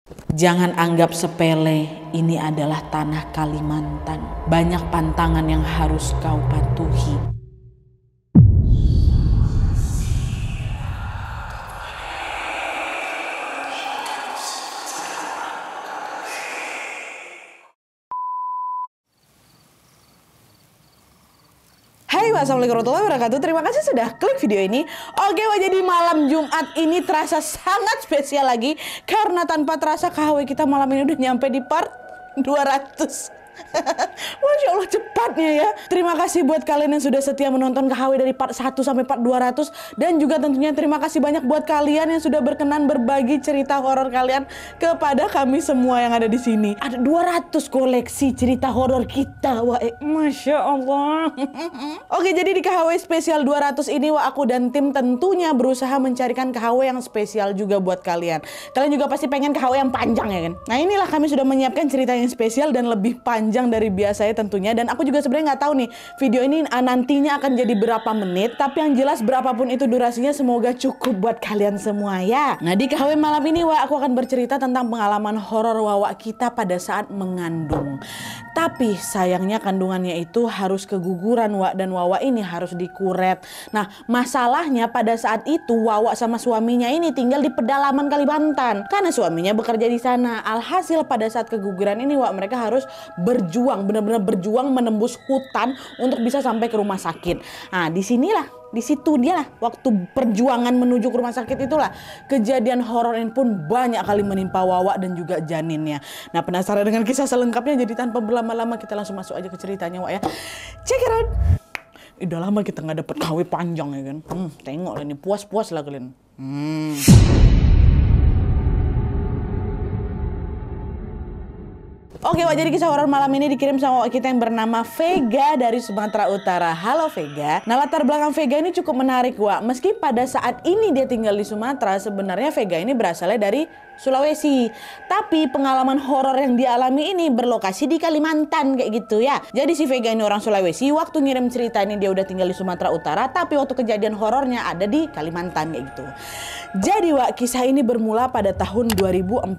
Jangan anggap sepele, ini adalah tanah Kalimantan. Banyak pantangan yang harus kau patuhi. Hai, assalamualaikum warahmatullahi wabarakatuh. Terima kasih sudah klik video ini. Oke, jadi malam Jumat ini terasa sangat spesial lagi karena tanpa terasa KHW kita malam ini udah nyampe di part 200. Masya Allah cepatnya ya. Terima kasih buat kalian yang sudah setia menonton KHW dari part 1 sampai part 200. Dan juga tentunya terima kasih banyak buat kalian yang sudah berkenan berbagi cerita horor kalian kepada kami semua yang ada di sini. Ada 200 koleksi cerita horor kita. Wah, Masya Allah. Oke, jadi di KHW spesial 200 ini aku dan tim tentunya berusaha mencarikan KHW yang spesial juga buat kalian. Kalian juga pasti pengen KHW yang panjang ya kan? Nah, inilah kami sudah menyiapkan cerita yang spesial dan lebih panjang dari biasanya tentunya. Dan aku juga sebenarnya nggak tahu nih video ini nantinya akan jadi berapa menit, tapi yang jelas berapapun itu durasinya semoga cukup buat kalian semua ya. Nah, di KHW malam ini aku akan bercerita tentang pengalaman horor Wawa kita pada saat mengandung. Tapi sayangnya kandungannya itu harus keguguran dan Wawa ini harus dikuret. Nah, masalahnya pada saat itu Wawa sama suaminya ini tinggal di pedalaman Kalimantan karena suaminya bekerja di sana. Alhasil pada saat keguguran ini mereka harus berjuang, benar-benar berjuang menembus hutan untuk bisa sampai ke rumah sakit. Nah, di situ dia lah waktu perjuangan menuju ke rumah sakit itulah kejadian horor ini pun banyak kali menimpa Wawa dan juga janinnya. Nah, penasaran dengan kisah selengkapnya? Jadi tanpa berlama-lama kita langsung masuk aja ke ceritanya ya. Check it out. Udah lama kita nggak dapet KHW panjang ya kan. Tengok lah ini, puas-puas lah kalian. Oke, jadi kisah horor malam ini dikirim sama kita yang bernama Vega dari Sumatera Utara. Halo Vega. Nah, latar belakang Vega ini cukup menarik, Meski pada saat ini dia tinggal di Sumatera, sebenarnya Vega ini berasalnya dari Sulawesi. Tapi pengalaman horor yang dialami ini berlokasi di Kalimantan kayak gitu ya. Jadi si Vega ini orang Sulawesi, waktu ngirim cerita ini dia udah tinggal di Sumatera Utara, tapi waktu kejadian horornya ada di Kalimantan kayak gitu. Jadi kisah ini bermula pada tahun 2014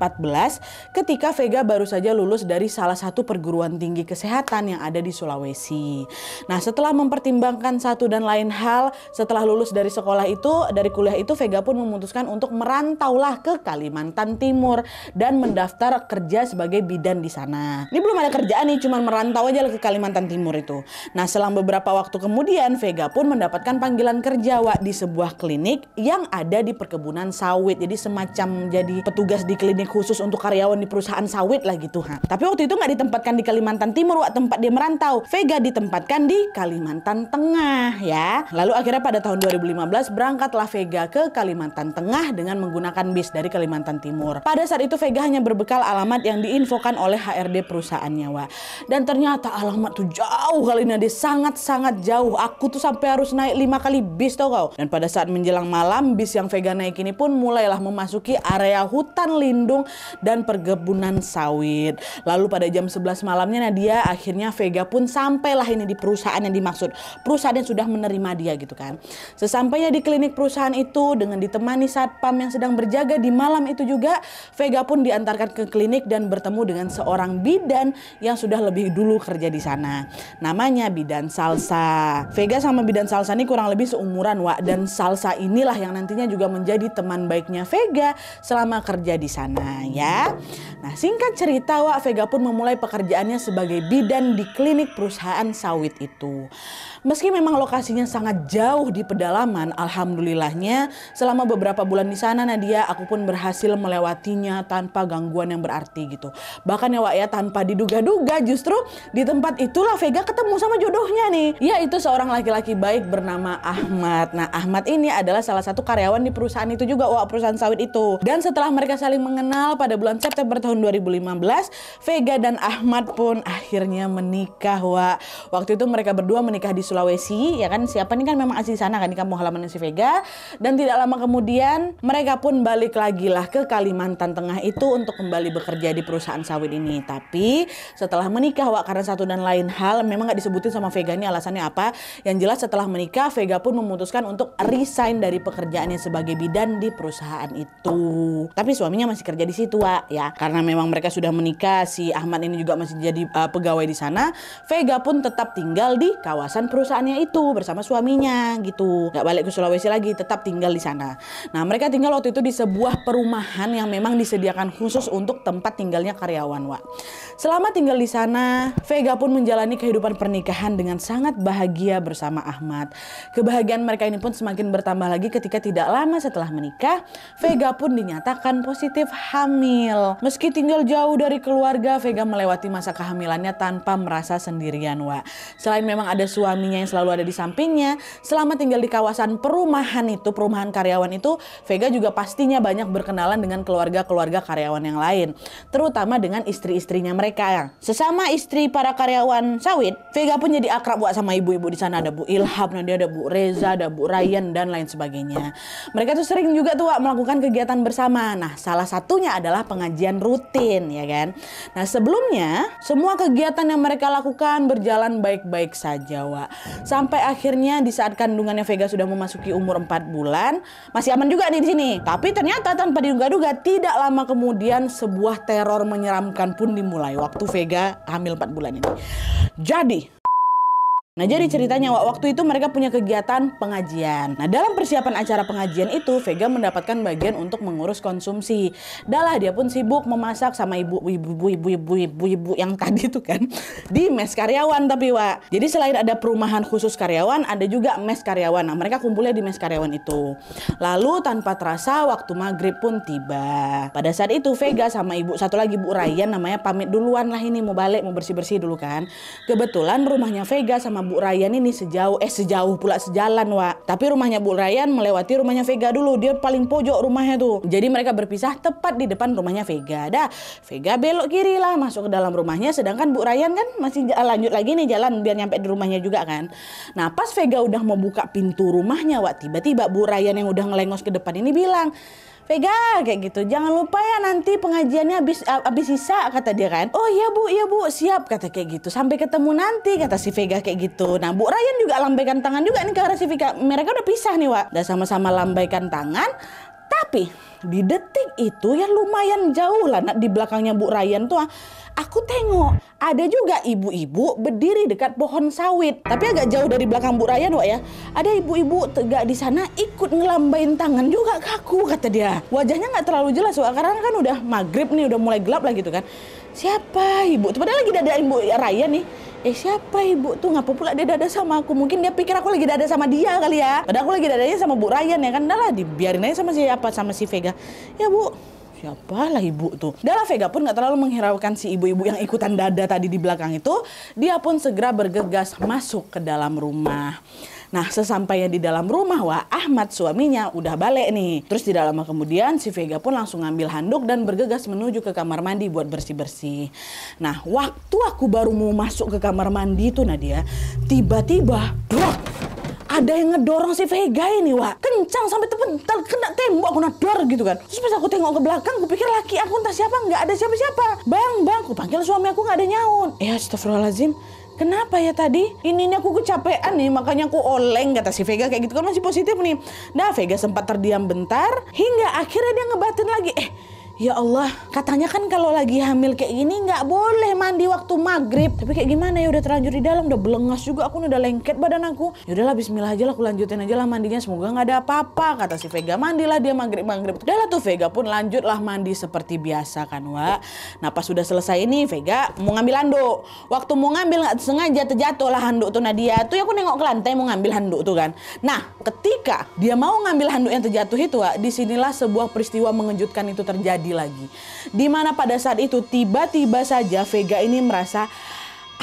ketika Vega baru saja lulus dari salah satu perguruan tinggi kesehatan yang ada di Sulawesi. Nah, setelah mempertimbangkan satu dan lain hal, setelah lulus dari sekolah itu, dari kuliah itu, Vega pun memutuskan untuk merantaulah ke Kalimantan Timur dan mendaftar kerja sebagai bidan di sana. Ini belum ada kerjaan nih, cuman merantau aja ke Kalimantan Timur itu. Nah, selang beberapa waktu kemudian Vega pun mendapatkan panggilan kerja di sebuah klinik yang ada di perkebunan sawit. Jadi semacam jadi petugas di klinik khusus untuk karyawan di perusahaan sawit lah gitu. Tapi waktu itu nggak ditempatkan di Kalimantan Timur, tempat dia merantau. Vega ditempatkan di Kalimantan Tengah ya. Lalu akhirnya pada tahun 2015 berangkatlah Vega ke Kalimantan Tengah dengan menggunakan bis dari Kalimantan Timur. Pada saat itu Vega hanya berbekal alamat yang diinfokan oleh HRD perusahaannya, Dan ternyata alamat tuh jauh kali ini, sangat-sangat jauh. Aku tuh sampai harus naik 5 kali bis tau kau. Dan pada saat menjelang malam, bis yang Vega naik ini pun mulailah memasuki area hutan lindung dan perkebunan sawit. Lalu pada jam 11 malamnya dia akhirnya Vega pun sampailah ini di perusahaan yang dimaksud. Perusahaan yang sudah menerima dia gitu kan. Sesampainya di klinik perusahaan itu dengan ditemani satpam yang sedang berjaga di malam itu juga, Vega pun diantarkan ke klinik dan bertemu dengan seorang bidan yang sudah lebih dulu kerja di sana. Namanya Bidan Salsa. Vega sama Bidan Salsa ini kurang lebih seumuran, dan Salsa inilah yang nantinya juga menjadi teman baiknya Vega selama kerja di sana ya. Nah, singkat cerita Vega pun memulai pekerjaannya sebagai bidan di klinik perusahaan sawit itu. Meski memang lokasinya sangat jauh di pedalaman, alhamdulillahnya selama beberapa bulan di sana aku pun berhasil melewatinya tanpa gangguan yang berarti gitu. Bahkan ya tanpa diduga-duga justru di tempat itulah Vega ketemu sama jodohnya nih, yaitu seorang laki-laki baik bernama Ahmad. Nah, Ahmad ini adalah salah satu karyawan di perusahaan itu juga, perusahaan sawit itu. Dan setelah mereka saling mengenal pada bulan September tahun 2015, Vega dan Ahmad pun akhirnya menikah. Waktu itu mereka berdua menikah di Sulawesi Sulawesi, ya kan? Siapa ini kan memang asli sana kan, di kampung halaman si Vega. Dan tidak lama kemudian mereka pun balik lagi lah ke Kalimantan Tengah itu untuk kembali bekerja di perusahaan sawit ini. Tapi setelah menikah, Wak, karena satu dan lain hal, memang nggak disebutin sama Vega ini alasannya apa. Yang jelas setelah menikah, Vega pun memutuskan untuk resign dari pekerjaannya sebagai bidan di perusahaan itu. Tapi suaminya masih kerja di situ, Wak, ya. Karena memang mereka sudah menikah, si Ahmad ini juga masih jadi pegawai di sana. Vega pun tetap tinggal di kawasan perusahaannya itu bersama suaminya gitu. Nggak balik ke Sulawesi lagi, tetap tinggal di sana. Nah, mereka tinggal waktu itu di sebuah perumahan yang memang disediakan khusus untuk tempat tinggalnya karyawan, Wak. Selama tinggal di sana, Vega pun menjalani kehidupan pernikahan dengan sangat bahagia bersama Ahmad. Kebahagiaan mereka ini pun semakin bertambah lagi ketika tidak lama setelah menikah, Vega pun dinyatakan positif hamil. Meski tinggal jauh dari keluarga, Vega melewati masa kehamilannya tanpa merasa sendirian, Wak. Selain memang ada suaminya yang selalu ada di sampingnya, selama tinggal di kawasan perumahan itu, perumahan karyawan itu, Vega juga pastinya banyak berkenalan dengan keluarga-keluarga karyawan yang lain, terutama dengan istri-istrinya mereka. Sesama istri para karyawan sawit, Vega pun jadi akrab, Wak, sama ibu-ibu di sana. Ada Bu Ilham, ada Bu Reza, ada Bu Ryan dan lain sebagainya. Mereka tuh sering juga tuh, Wak, melakukan kegiatan bersama. Nah, salah satunya adalah pengajian rutin, ya kan. Nah, sebelumnya semua kegiatan yang mereka lakukan berjalan baik-baik saja, Wak. Sampai akhirnya di saat kandungannya Vega sudah memasuki umur 4 bulan, masih aman juga nih di sini. Tapi ternyata tanpa diduga-duga, tidak lama kemudian sebuah teror menyeramkan pun dimulai waktu Vega hamil 4 bulan ini. Jadi ceritanya, Wak, waktu itu mereka punya kegiatan pengajian. Nah, dalam persiapan acara pengajian itu, Vega mendapatkan bagian untuk mengurus konsumsi. Dah dia pun sibuk memasak sama ibu-ibu yang tadi itu kan di mes karyawan. Tapi, Wak, jadi selain ada perumahan khusus karyawan, ada juga mes karyawan. Nah, mereka kumpulnya di mes karyawan itu. Lalu tanpa terasa waktu maghrib pun tiba. Pada saat itu Vega sama ibu satu lagi, Bu Ryan namanya, pamit duluan lah, ini mau balik, mau bersih-bersih dulu kan. Kebetulan rumahnya Vega sama Bu Ryan ini sejauh pula sejalan, Wak. Tapi rumahnya Bu Ryan melewati rumahnya Vega dulu. Dia paling pojok rumahnya tuh. Jadi mereka berpisah tepat di depan rumahnya Vega. Vega belok kiri lah masuk ke dalam rumahnya. Sedangkan Bu Ryan kan masih lanjut lagi nih jalan biar nyampe di rumahnya juga kan. Nah, pas Vega udah mau buka pintu rumahnya, Wak, tiba-tiba Bu Ryan yang udah ngelengos ke depan ini bilang, Vega, kayak gitu, jangan lupa ya nanti pengajiannya habis sisa, kata dia kan. Oh iya bu, siap, kata kayak gitu. Sampai ketemu nanti, kata si Vega kayak gitu. Nah, Bu Ryan juga lambaikan tangan juga nih ke arah si Vega. Mereka udah pisah nih, Wak. Udah sama-sama lambaikan tangan. Tapi di detik itu ya lumayan jauh lah di belakangnya Bu Ryan tuh, aku tengok ada juga ibu-ibu berdiri dekat pohon sawit. Tapi agak jauh dari belakang Bu Ryan, Wak, ya. Ada ibu-ibu tegak di sana ikut ngelambain tangan juga ke aku, kata dia. Wajahnya nggak terlalu jelas, Wak, karena kan udah maghrib nih, udah mulai gelap lah gitu kan. Siapa ibu tuh? Padahal lagi dadain Bu Ryan nih. Siapa ibu tuh? Ngapa pula dia dada sama aku? Mungkin dia pikir aku lagi dada sama dia kali ya. Padahal aku lagi dadanya sama Bu Ryan, ya kan. Dah lah, dibiarin aja sama si Vega. Ya, Bu, siapalah ibu tuh. Dah lah, Vega pun gak terlalu menghiraukan si ibu-ibu yang ikutan dada tadi di belakang itu. Dia pun segera bergegas masuk ke dalam rumah. Nah, sesampainya di dalam rumah, Wak, Ahmad suaminya udah balik nih. Terus tidak lama kemudian si Vega pun langsung ngambil handuk dan bergegas menuju ke kamar mandi buat bersih-bersih. Nah, waktu aku baru mau masuk ke kamar mandi itu, Nadia, tiba-tiba ada yang ngedorong si Vega ini, Wak. Kencang sampai terpental kena tembok, aku nador gitu kan. Terus pas aku tengok ke belakang, aku pikir laki aku entah siapa, nggak ada siapa-siapa. Bang, aku panggil suami aku, nggak ada nyaut. Astagfirullahaladzim. Kenapa ya tadi? Ini aku kecapean nih, makanya aku oleng, kata si Vega kayak gitu kan, masih positif nih. Nah, Vega sempat terdiam bentar hingga akhirnya dia ngebatin lagi. Ya Allah, katanya kan kalau lagi hamil kayak gini nggak boleh mandi waktu maghrib. Tapi kayak gimana ya, udah terlanjur di dalam, udah belengas juga, aku udah lengket badan aku. Ya udahlah, bismillah aja lah, aku lanjutin aja lah mandinya, semoga nggak ada apa-apa, kata si Vega. Mandilah dia maghrib. Udah lah tuh, Vega pun lanjutlah mandi seperti biasa kan, Wak. Nah, pas sudah selesai ini, Vega mau ngambil handuk. Waktu mau ngambil nggak sengaja terjatuh lah handuk tuh, Nadia. Tuh aku nengok ke lantai mau ngambil handuk tuh kan. Nah, ketika dia mau ngambil handuk yang terjatuh itu, Wak, disinilah sebuah peristiwa mengejutkan itu terjadi lagi. Dimana pada saat itu tiba-tiba saja Vega ini merasa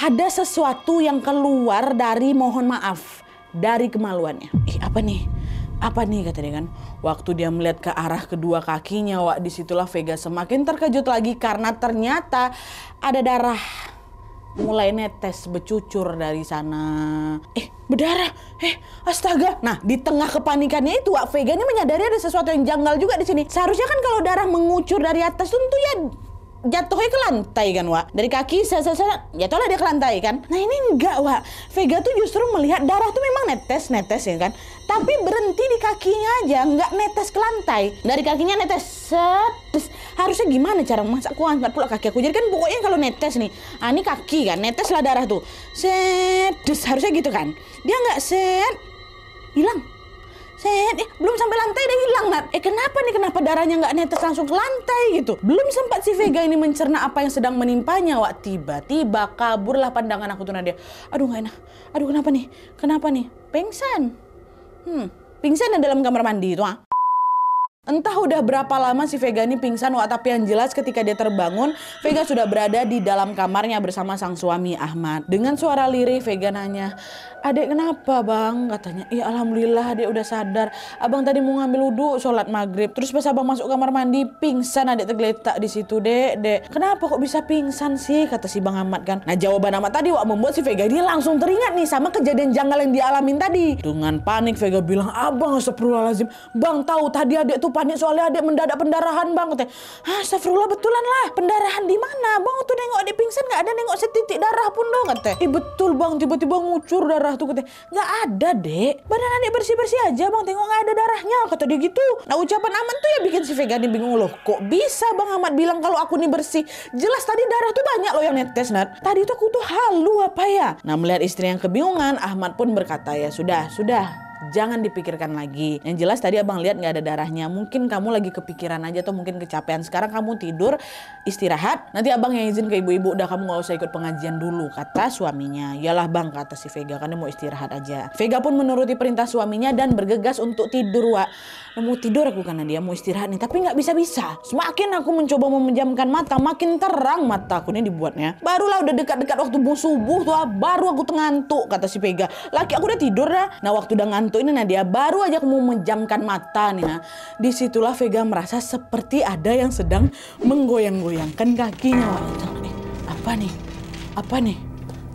ada sesuatu yang keluar dari, mohon maaf, dari kemaluannya. Apa nih kata dia kan. Waktu dia melihat ke arah kedua kakinya, Wak, disitulah Vega semakin terkejut lagi karena ternyata ada darah mulai netes bercucur dari sana. Berdarah. Astaga. Nah, di tengah kepanikannya itu, Wak, Vega ini menyadari ada sesuatu yang janggal juga di sini. Seharusnya kan kalau darah mengucur dari atas tentu ya jatuhnya ke lantai kan, Wak. Dari kaki jatuhlah dia ke lantai kan. Nah ini enggak, Wak. Vega tuh justru melihat darah tuh memang netes ya kan. Tapi berhenti di kakinya aja, nggak netes ke lantai. Dari kakinya netes, harusnya gimana cara masak? Aku angkat pula kaki aku. Jadi kan pokoknya kalau netes nih, ini kaki kan, netes lah darah tuh. Harusnya gitu kan. Dia nggak hilang. Belum sampai lantai udah hilang, Nat. Kenapa darahnya nggak netes langsung ke lantai gitu? Belum sempat si Vega ini mencerna apa yang sedang menimpanya, Wak. Tiba-tiba kaburlah pandangan aku tuh, Nadia. Aduh nggak enak. Aduh kenapa nih? Pingsan. Pingsan di dalam kamar mandi itu, Entah udah berapa lama si Vega ini pingsan, Wak, tapi yang jelas ketika dia terbangun, Vega sudah berada di dalam kamarnya bersama sang suami Ahmad. Dengan suara lirih Vega nanya, "Adek kenapa, Bang?" Katanya, "Iya alhamdulillah adek udah sadar. Abang tadi mau ngambil wudhu sholat maghrib. Terus pas abang masuk kamar mandi pingsan, adek tergeletak di situ, Dek. Kenapa kok bisa pingsan sih?" Kata si Bang Ahmad kan. Nah jawaban Ahmad tadi, Wak, membuat si Vega ini langsung teringat nih sama kejadian janggal yang dialamin tadi. Dengan panik Vega bilang, "Abang, astagfirullahaladzim. Bang tahu tadi adek tuh panik soalnya adek mendadak pendarahan, Bang." Katanya, "Astagfirullah, betulan lah. Pendarahan di mana? Bang tuh nengok adek pingsan nggak ada nengok setitik darah pun dong." Katanya, "Betul, Bang, tiba-tiba ngucur darah tuh." Katanya, "Nggak ada, Dek. Badan adek bersih-bersih aja, Bang. Tengok nggak ada darahnya." Kata dia gitu. Nah ucapan Ahmad tuh ya bikin si Vega ini bingung, loh. Kok bisa Bang Ahmad bilang kalau aku nih bersih? Jelas tadi darah tuh banyak loh yang netes, Nat. Tadi tuh aku tuh halu apa ya? Nah melihat istri yang kebingungan, Ahmad pun berkata, "Ya sudah. Jangan dipikirkan lagi. Yang jelas tadi abang lihat nggak ada darahnya. Mungkin kamu lagi kepikiran aja atau mungkin kecapean. Sekarang kamu tidur, istirahat. Nanti abang yang izin ke ibu-ibu. Udah kamu nggak usah ikut pengajian dulu," kata suaminya. "Yalah Bang," kata si Vega, "kan dia mau istirahat aja." Vega pun menuruti perintah suaminya dan bergegas untuk tidur, Wak. Mau tidur aku karena dia mau istirahat nih. Tapi nggak bisa-bisa. Semakin aku mencoba memejamkan mata, makin terang mataku nih dibuatnya. Barulah udah dekat-dekat waktu mau subuh tuh, baru aku ngantuk, kata si Vega. "Laki aku udah tidur dah." Nah waktu udah ngantuk ini Nadia baru aja mau menjamkan mata nih. Nah disitulah Vega merasa seperti ada yang sedang menggoyang-goyangkan kakinya. Apa nih?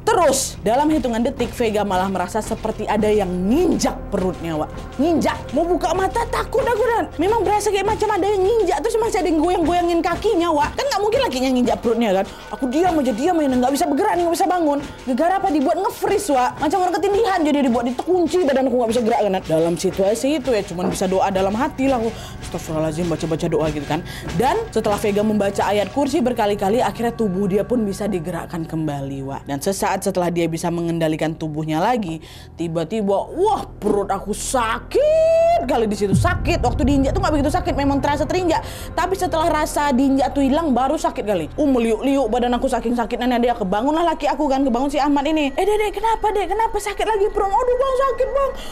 Terus dalam hitungan detik Vega malah merasa seperti ada yang nginjak perutnya, Wak. Nginjak, mau buka mata takut aku dan memang berasa kayak macam ada yang nginjak, terus masih ada yang goyang-goyangin kakinya, Wak. Kan nggak mungkin lakinya nginjak perutnya kan. Aku diam aja nggak bisa bergerak, nggak bisa bangun. Gegara apa dibuat nge-freeze, Wak. Macam orang ketindihan, jadi dibuat dikunci badan aku nggak bisa gerak kan. Dalam situasi itu ya cuman bisa doa dalam hati lah aku. Astagfirullahaladzim, baca-baca doa gitu kan. Dan setelah Vega membaca ayat kursi berkali-kali, akhirnya tubuh dia pun bisa digerakkan kembali, Wak. Dan sesaat setelah dia bisa mengendalikan tubuhnya lagi, tiba-tiba wah perut aku sakit kali di situ. Sakit waktu diinjak tuh nggak begitu sakit, memang terasa terinjak, tapi setelah rasa diinjak tuh hilang baru sakit kali. Meliuk-liuk badan aku saking sakitnya. Dia kebangunlah laki aku kan, kebangun si Ahmad ini. Dek kenapa sakit lagi perut? Aduh Bang,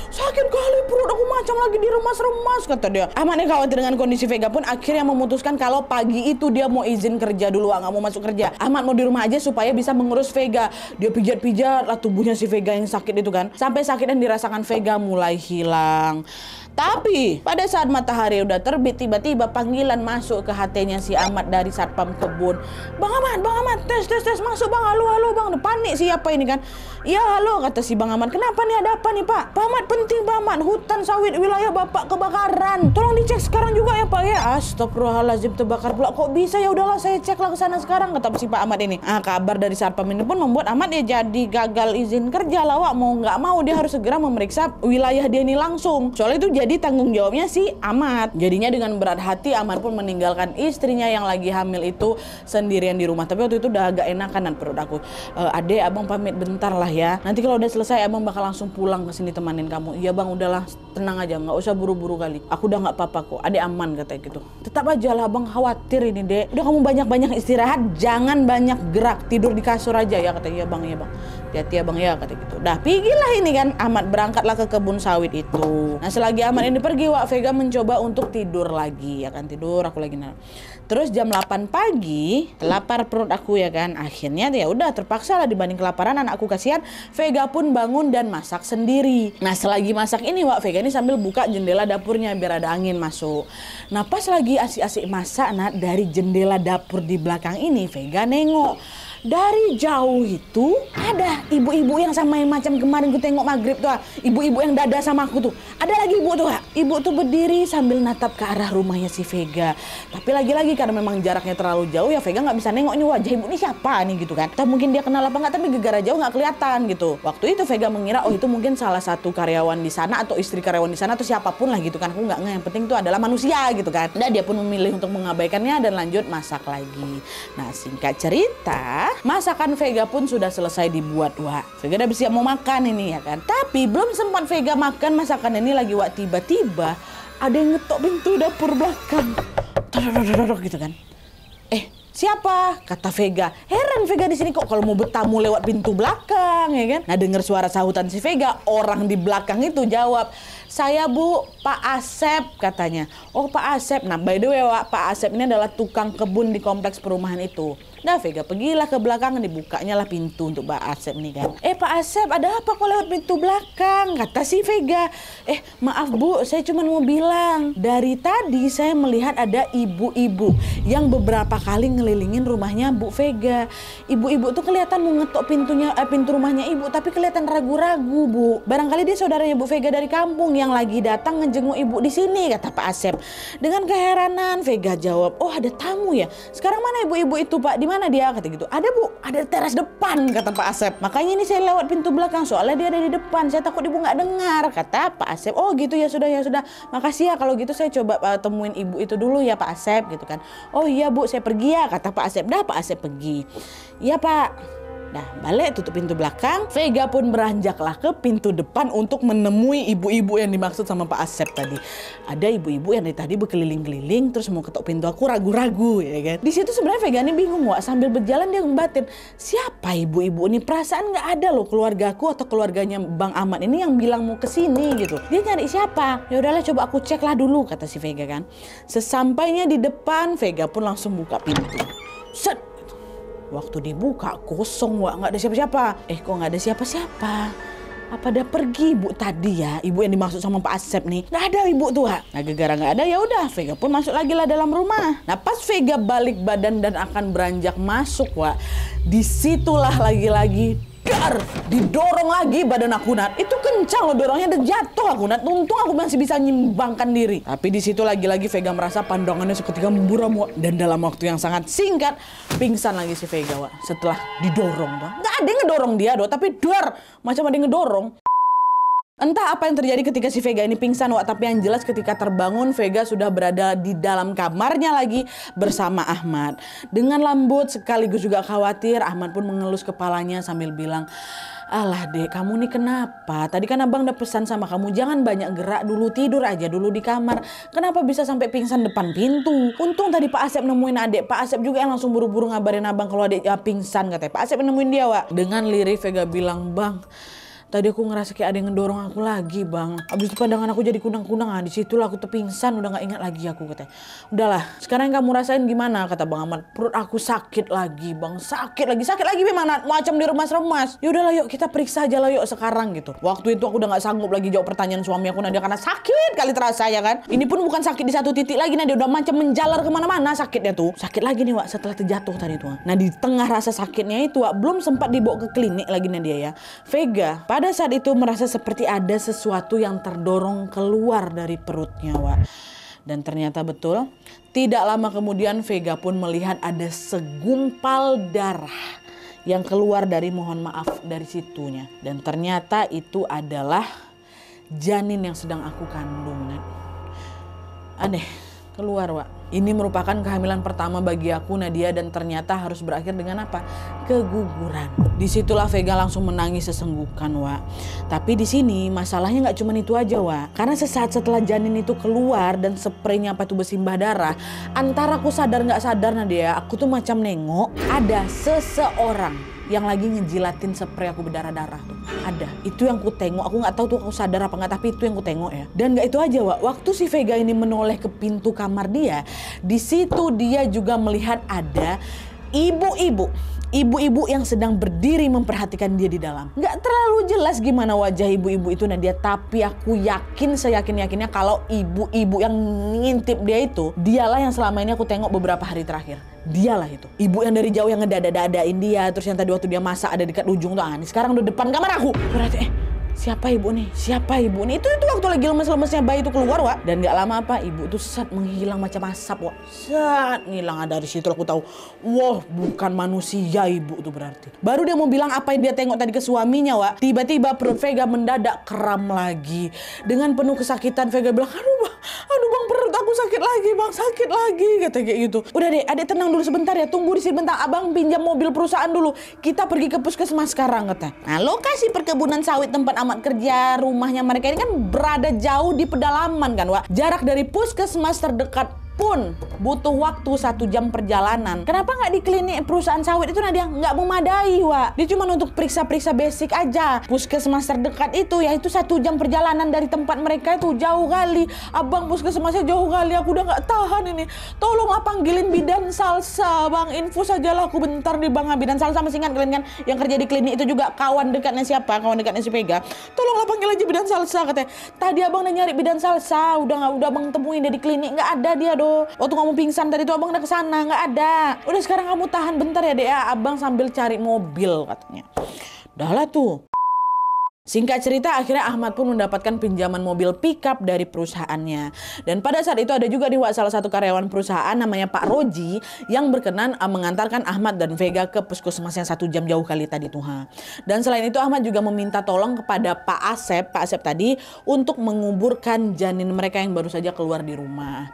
sakit kali perut aku, macam lagi diremas-remas, kata dia. Ahmad ini khawatir dengan kondisi Vega pun akhirnya memutuskan kalau pagi itu dia mau izin kerja dulu, nggak mau masuk kerja. Ahmad mau di rumah aja supaya bisa mengurus Vega. Dia pijat-pijat lah tubuhnya si Vega yang sakit itu kan, sampai sakit yang dirasakan Vega mulai hilang. Tapi pada saat matahari udah terbit, tiba-tiba panggilan masuk ke hatinya si Ahmad dari satpam kebun. Bang Ahmad, tes masuk Bang. Halo Bang, panik siapa ini kan? "Ya halo," kata si Bang Ahmad. "Kenapa nih, ada apa nih Pak?" "Pak Ahmad, penting Pak Ahmad, hutan sawit wilayah Bapak kebakaran. Tolong dicek sekarang juga ya Pak ya." Astagfirullahaladzim, terbakar pula. "Kok bisa? Ya udahlah saya ceklah ke sana sekarang," kata si Pak Ahmad ini. Kabar dari satpam ini pun membuat Ahmad ya jadi gagal izin kerja lah, Wak. Mau nggak mau dia harus segera memeriksa wilayah dia ini langsung. Soalnya itu jadi tanggung jawabnya si Ahmad. Jadinya dengan berat hati Ahmad pun meninggalkan istrinya yang lagi hamil itu sendirian di rumah. Tapi waktu itu udah agak enakan perut aku. "Adek, abang pamit bentar lah ya. Nanti kalau udah selesai abang bakal langsung pulang ke sini temenin kamu." "Iya Bang, udahlah tenang aja, nggak usah buru-buru kali. Aku udah nggak apa-apa kok. Adek aman," katanya gitu. "Tetap aja lah Bang, khawatir ini Dek. Udah kamu banyak-banyak istirahat, jangan banyak gerak, tidur di kasur aja ya," katanya. "Iya Bang. Hati-hati ya Bang ya," kata gitu. Dah pergilah ini kan Ahmad, berangkatlah ke kebun sawit itu. Nah selagi Ahmad ini pergi, Wak, Vega mencoba untuk tidur lagi. Ya kan, tidur aku lagi. Terus jam 8 pagi lapar perut aku ya kan. Akhirnya ya udah terpaksa lah, dibanding kelaparan anakku kasihan, Vega pun bangun dan masak sendiri. Nah selagi masak ini, Wak, Vega ini sambil buka jendela dapurnya biar ada angin masuk. Nah pas lagi asik-asik masak, nah dari jendela dapur di belakang ini Vega nengok. Dari jauh itu ada ibu-ibu yang sama yang macam kemarin gue tengok maghrib tuh. Ibu-ibu yang dada sama aku tuh. Ada lagi ibu tuh. Ibu tuh berdiri sambil natap ke arah rumahnya si Vega. Tapi lagi-lagi karena memang jaraknya terlalu jauh ya Vega nggak bisa nengok nih wajah ibu ini siapa nih gitu kan. Atau mungkin dia kenal apa nggak, tapi gara jauh nggak kelihatan gitu. Waktu itu Vega mengira oh itu mungkin salah satu karyawan di sana atau istri karyawan di sana atau siapapun lah gitu kan. Aku nggak, yang penting itu adalah manusia gitu kan. Dan dia pun memilih untuk mengabaikannya dan lanjut masak lagi. Nah singkat cerita, masakan Vega pun sudah selesai dibuat Wak. Vega udah bersiap mau makan ini ya kan. Tapi belum sempat Vega makan masakan ini lagi Wak, tiba-tiba ada yang ngetok pintu dapur belakang. Todok gitu kan. Siapa? Kata Vega. Heran Vega di sini kok kalau mau bertamu lewat pintu belakang ya kan. Nah dengar suara sahutan si Vega, orang di belakang itu jawab, "Saya Bu, Pak Asep," katanya. Oh Pak Asep. Nah by the way Pak Asep ini adalah tukang kebun di kompleks perumahan itu. Nah Vega pergilah ke belakang, dibukanya lah pintu untuk Pak Asep nih kan. Pak Asep ada apa kok lewat pintu belakang? Kata si Vega. Maaf Bu, saya cuma mau bilang, dari tadi saya melihat ada ibu-ibu yang beberapa kali ngelilingin rumahnya Bu Vega. Ibu-ibu tuh kelihatan mau ngetok pintu rumahnya ibu, tapi kelihatan ragu-ragu Bu. Barangkali dia saudaranya Bu Vega dari kampung yang lagi datang ngejenguk ibu di sini, kata Pak Asep. Dengan keheranan Vega jawab, oh ada tamu ya. Sekarang mana ibu-ibu itu Pak? Di mana dia? Kata gitu. Ada Bu, ada di teras depan, kata Pak Asep. Makanya ini saya lewat pintu belakang soalnya dia ada di depan. Saya takut ibu nggak dengar, kata Pak Asep. Oh gitu ya sudah. Makasih ya kalau gitu saya coba temuin ibu itu dulu ya Pak Asep gitu kan. Oh iya Bu, saya pergi ya, kata Pak Asep. Dah Pak Asep pergi. Iya Pak. Nah balik tutup pintu belakang, Vega pun beranjaklah ke pintu depan untuk menemui ibu-ibu yang dimaksud sama Pak Asep tadi. Ada ibu-ibu yang dari tadi berkeliling-keliling terus mau ketok pintu aku ragu-ragu ya kan. Di situ sebenarnya Vega ini bingung Wak, sambil berjalan dia ngebatin, siapa ibu-ibu ini? Perasaan nggak ada loh keluargaku atau keluarganya Bang Ahmad ini yang bilang mau kesini gitu. Dia nyari siapa? Ya udahlah coba aku cek lah dulu, kata si Vega kan. Sesampainya di depan, Vega pun langsung buka pintu. Set. Waktu dibuka kosong Wak, nggak ada siapa-siapa. Kok nggak ada siapa-siapa? Apa dia pergi ibu tadi ya? Ibu yang dimaksud sama Pak Asep nih. Nggak ada ibu tuh Wak. Nah gara-gara nggak ada ya udah Vega pun masuk lagi lah dalam rumah. Nah pas Vega balik badan dan akan beranjak masuk Wak, disitulah lagi-lagi didorong lagi badan aku Nat. Itu kencang loh dorongnya dan jatuh aku Nat. Untung aku masih bisa nyimbangkan diri. Tapi di situ lagi-lagi Vega merasa pandangannya seketika memburam Wak. Dan dalam waktu yang sangat singkat pingsan lagi si Vega Wak. Setelah didorong Wak. Nggak ada yang ngedorong dia tapi macam ada yang ngedorong. Entah apa yang terjadi ketika si Vega ini pingsan Wak, tapi yang jelas ketika terbangun Vega sudah berada di dalam kamarnya lagi bersama Ahmad. Dengan lembut sekaligus juga khawatir, Ahmad pun mengelus kepalanya sambil bilang, "Alah Dek, kamu nih kenapa? Tadi kan abang udah pesan sama kamu jangan banyak gerak dulu, tidur aja dulu di kamar. Kenapa bisa sampai pingsan depan pintu? Untung tadi Pak Asep nemuin adek. Pak Asep juga yang langsung buru-buru ngabarin abang kalau adek pingsan," katanya. Pak Asep nemuin dia Wak. Dengan lirih Vega bilang, "Bang, tadi aku ngerasa kayak ada yang ngedorong aku lagi Bang. Abis itu pandangan aku jadi kunang-kunang. Di situlah aku terpingsan, udah gak ingat lagi aku," katanya. "Udahlah, sekarang yang kamu rasain gimana?" kata Bang Ahmad. "Perut aku sakit lagi Bang, sakit lagi memang macam diremas-remas." "Ya udahlah yuk kita periksa aja lah yuk sekarang," gitu. Waktu itu aku udah gak sanggup lagi jawab pertanyaan suami aku Nadia karena sakit kali terasa ya kan. Ini pun bukan sakit di satu titik lagi Nadia, udah macam menjalar kemana-mana sakitnya tuh. Sakit lagi nih Wak setelah terjatuh tadi tuh. Nah di tengah rasa sakitnya itu Wak, belum sempat dibawa ke klinik lagi Nadia ya. Vega pada saat itu merasa seperti ada sesuatu yang terdorong keluar dari perutnya Wak. Dan ternyata betul, tidak lama kemudian Vega pun melihat ada segumpal darah yang keluar dari mohon maaf dari situnya. Dan ternyata itu adalah janin yang sedang aku kandung. Aneh, keluar Wak. Ini merupakan kehamilan pertama bagi aku Nadia dan ternyata harus berakhir dengan apa? Keguguran. Disitulah Vega langsung menangis sesenggukan Wak. Tapi di sini masalahnya nggak cuma itu aja Wak. Karena sesaat setelah janin itu keluar dan spraynya apa itu bersimbah darah, antara aku sadar nggak sadar Nadia, aku tuh macam nengok ada seseorang yang lagi ngejilatin spray aku berdarah-darah tuh. Ada. Itu yang ku tengok. Aku nggak tahu tuh aku sadar apa nggak, tapi itu yang ku tengok ya. Dan nggak itu aja Wak. Waktu si Vega ini menoleh ke pintu kamar dia, di situ dia juga melihat ada ibu-ibu yang sedang berdiri memperhatikan dia di dalam. Nggak terlalu jelas gimana wajah ibu-ibu itu Nadia, tapi aku yakin seyakin-yakinnya kalau ibu-ibu yang ngintip dia itu dialah yang selama ini aku tengok beberapa hari terakhir. Dialah itu. Ibu yang dari jauh yang ngedada-dadain dia. Terus yang tadi waktu dia masak ada dekat ujung tuh. Ini sekarang udah depan kamar aku. Berarti siapa ibu nih? Siapa ibu nih? Itu waktu lagi lemes-lemesnya bayi itu keluar, Wak. Dan gak lama apa, ibu tuh set menghilang macam asap, Wak. Set ngilang. Dari situ aku tahu, wah bukan manusia ibu tuh berarti. Baru dia mau bilang apa yang dia tengok tadi ke suaminya, Wak. Tiba-tiba perut Vega mendadak kram lagi. Dengan penuh kesakitan Vega bilang, aduh bang perut aku sakit lagi bang, sakit lagi. Kata kayak gitu. Udah deh, adek tenang dulu sebentar ya. Tunggu di sini bentar, abang pinjam mobil perusahaan dulu. Kita pergi ke puskesmas sekarang, kata. Nah, lokasi perkebunan sawit tempat amat kerja rumahnya mereka ini kan berada jauh di pedalaman kan, Wak. Jarak dari puskesmas terdekat pun butuh waktu 1 jam perjalanan. Kenapa nggak di klinik perusahaan sawit itu Nadia? Nggak memadai, Wak. Dia cuma untuk periksa-periksa basic aja. Puskesmas terdekat itu ya itu 1 jam perjalanan dari tempat mereka itu jauh kali. Abang puskesmasnya jauh kali. Aku udah nggak tahan ini. Tolonglah panggilin bidan salsa, bang. Infus aja lah aku bentar nih bang. Bidan salsa masih ingat kalian kan yang kerja di klinik itu juga kawan dekatnya siapa? Kawan dekatnya si Vega. Tolonglah panggil aja bidan salsa, katanya. Tadi abang udah nyari bidan salsa. Udah abang temuin dia di klinik, nggak ada dia do. Waktu kamu pingsan tadi tuh abang udah kesana, nggak ada. Udah sekarang kamu tahan bentar ya dek ya, abang sambil cari mobil, katanya. Udah lah tuh. Singkat cerita, akhirnya Ahmad pun mendapatkan pinjaman mobil pickup dari perusahaannya. Dan pada saat itu ada juga di salah satu karyawan perusahaan namanya Pak Roji yang berkenan mengantarkan Ahmad dan Vega ke puskesmas yang 1 jam jauh kali tadi tuh. Dan selain itu Ahmad juga meminta tolong kepada Pak Asep tadi untuk menguburkan janin mereka yang baru saja keluar di rumah.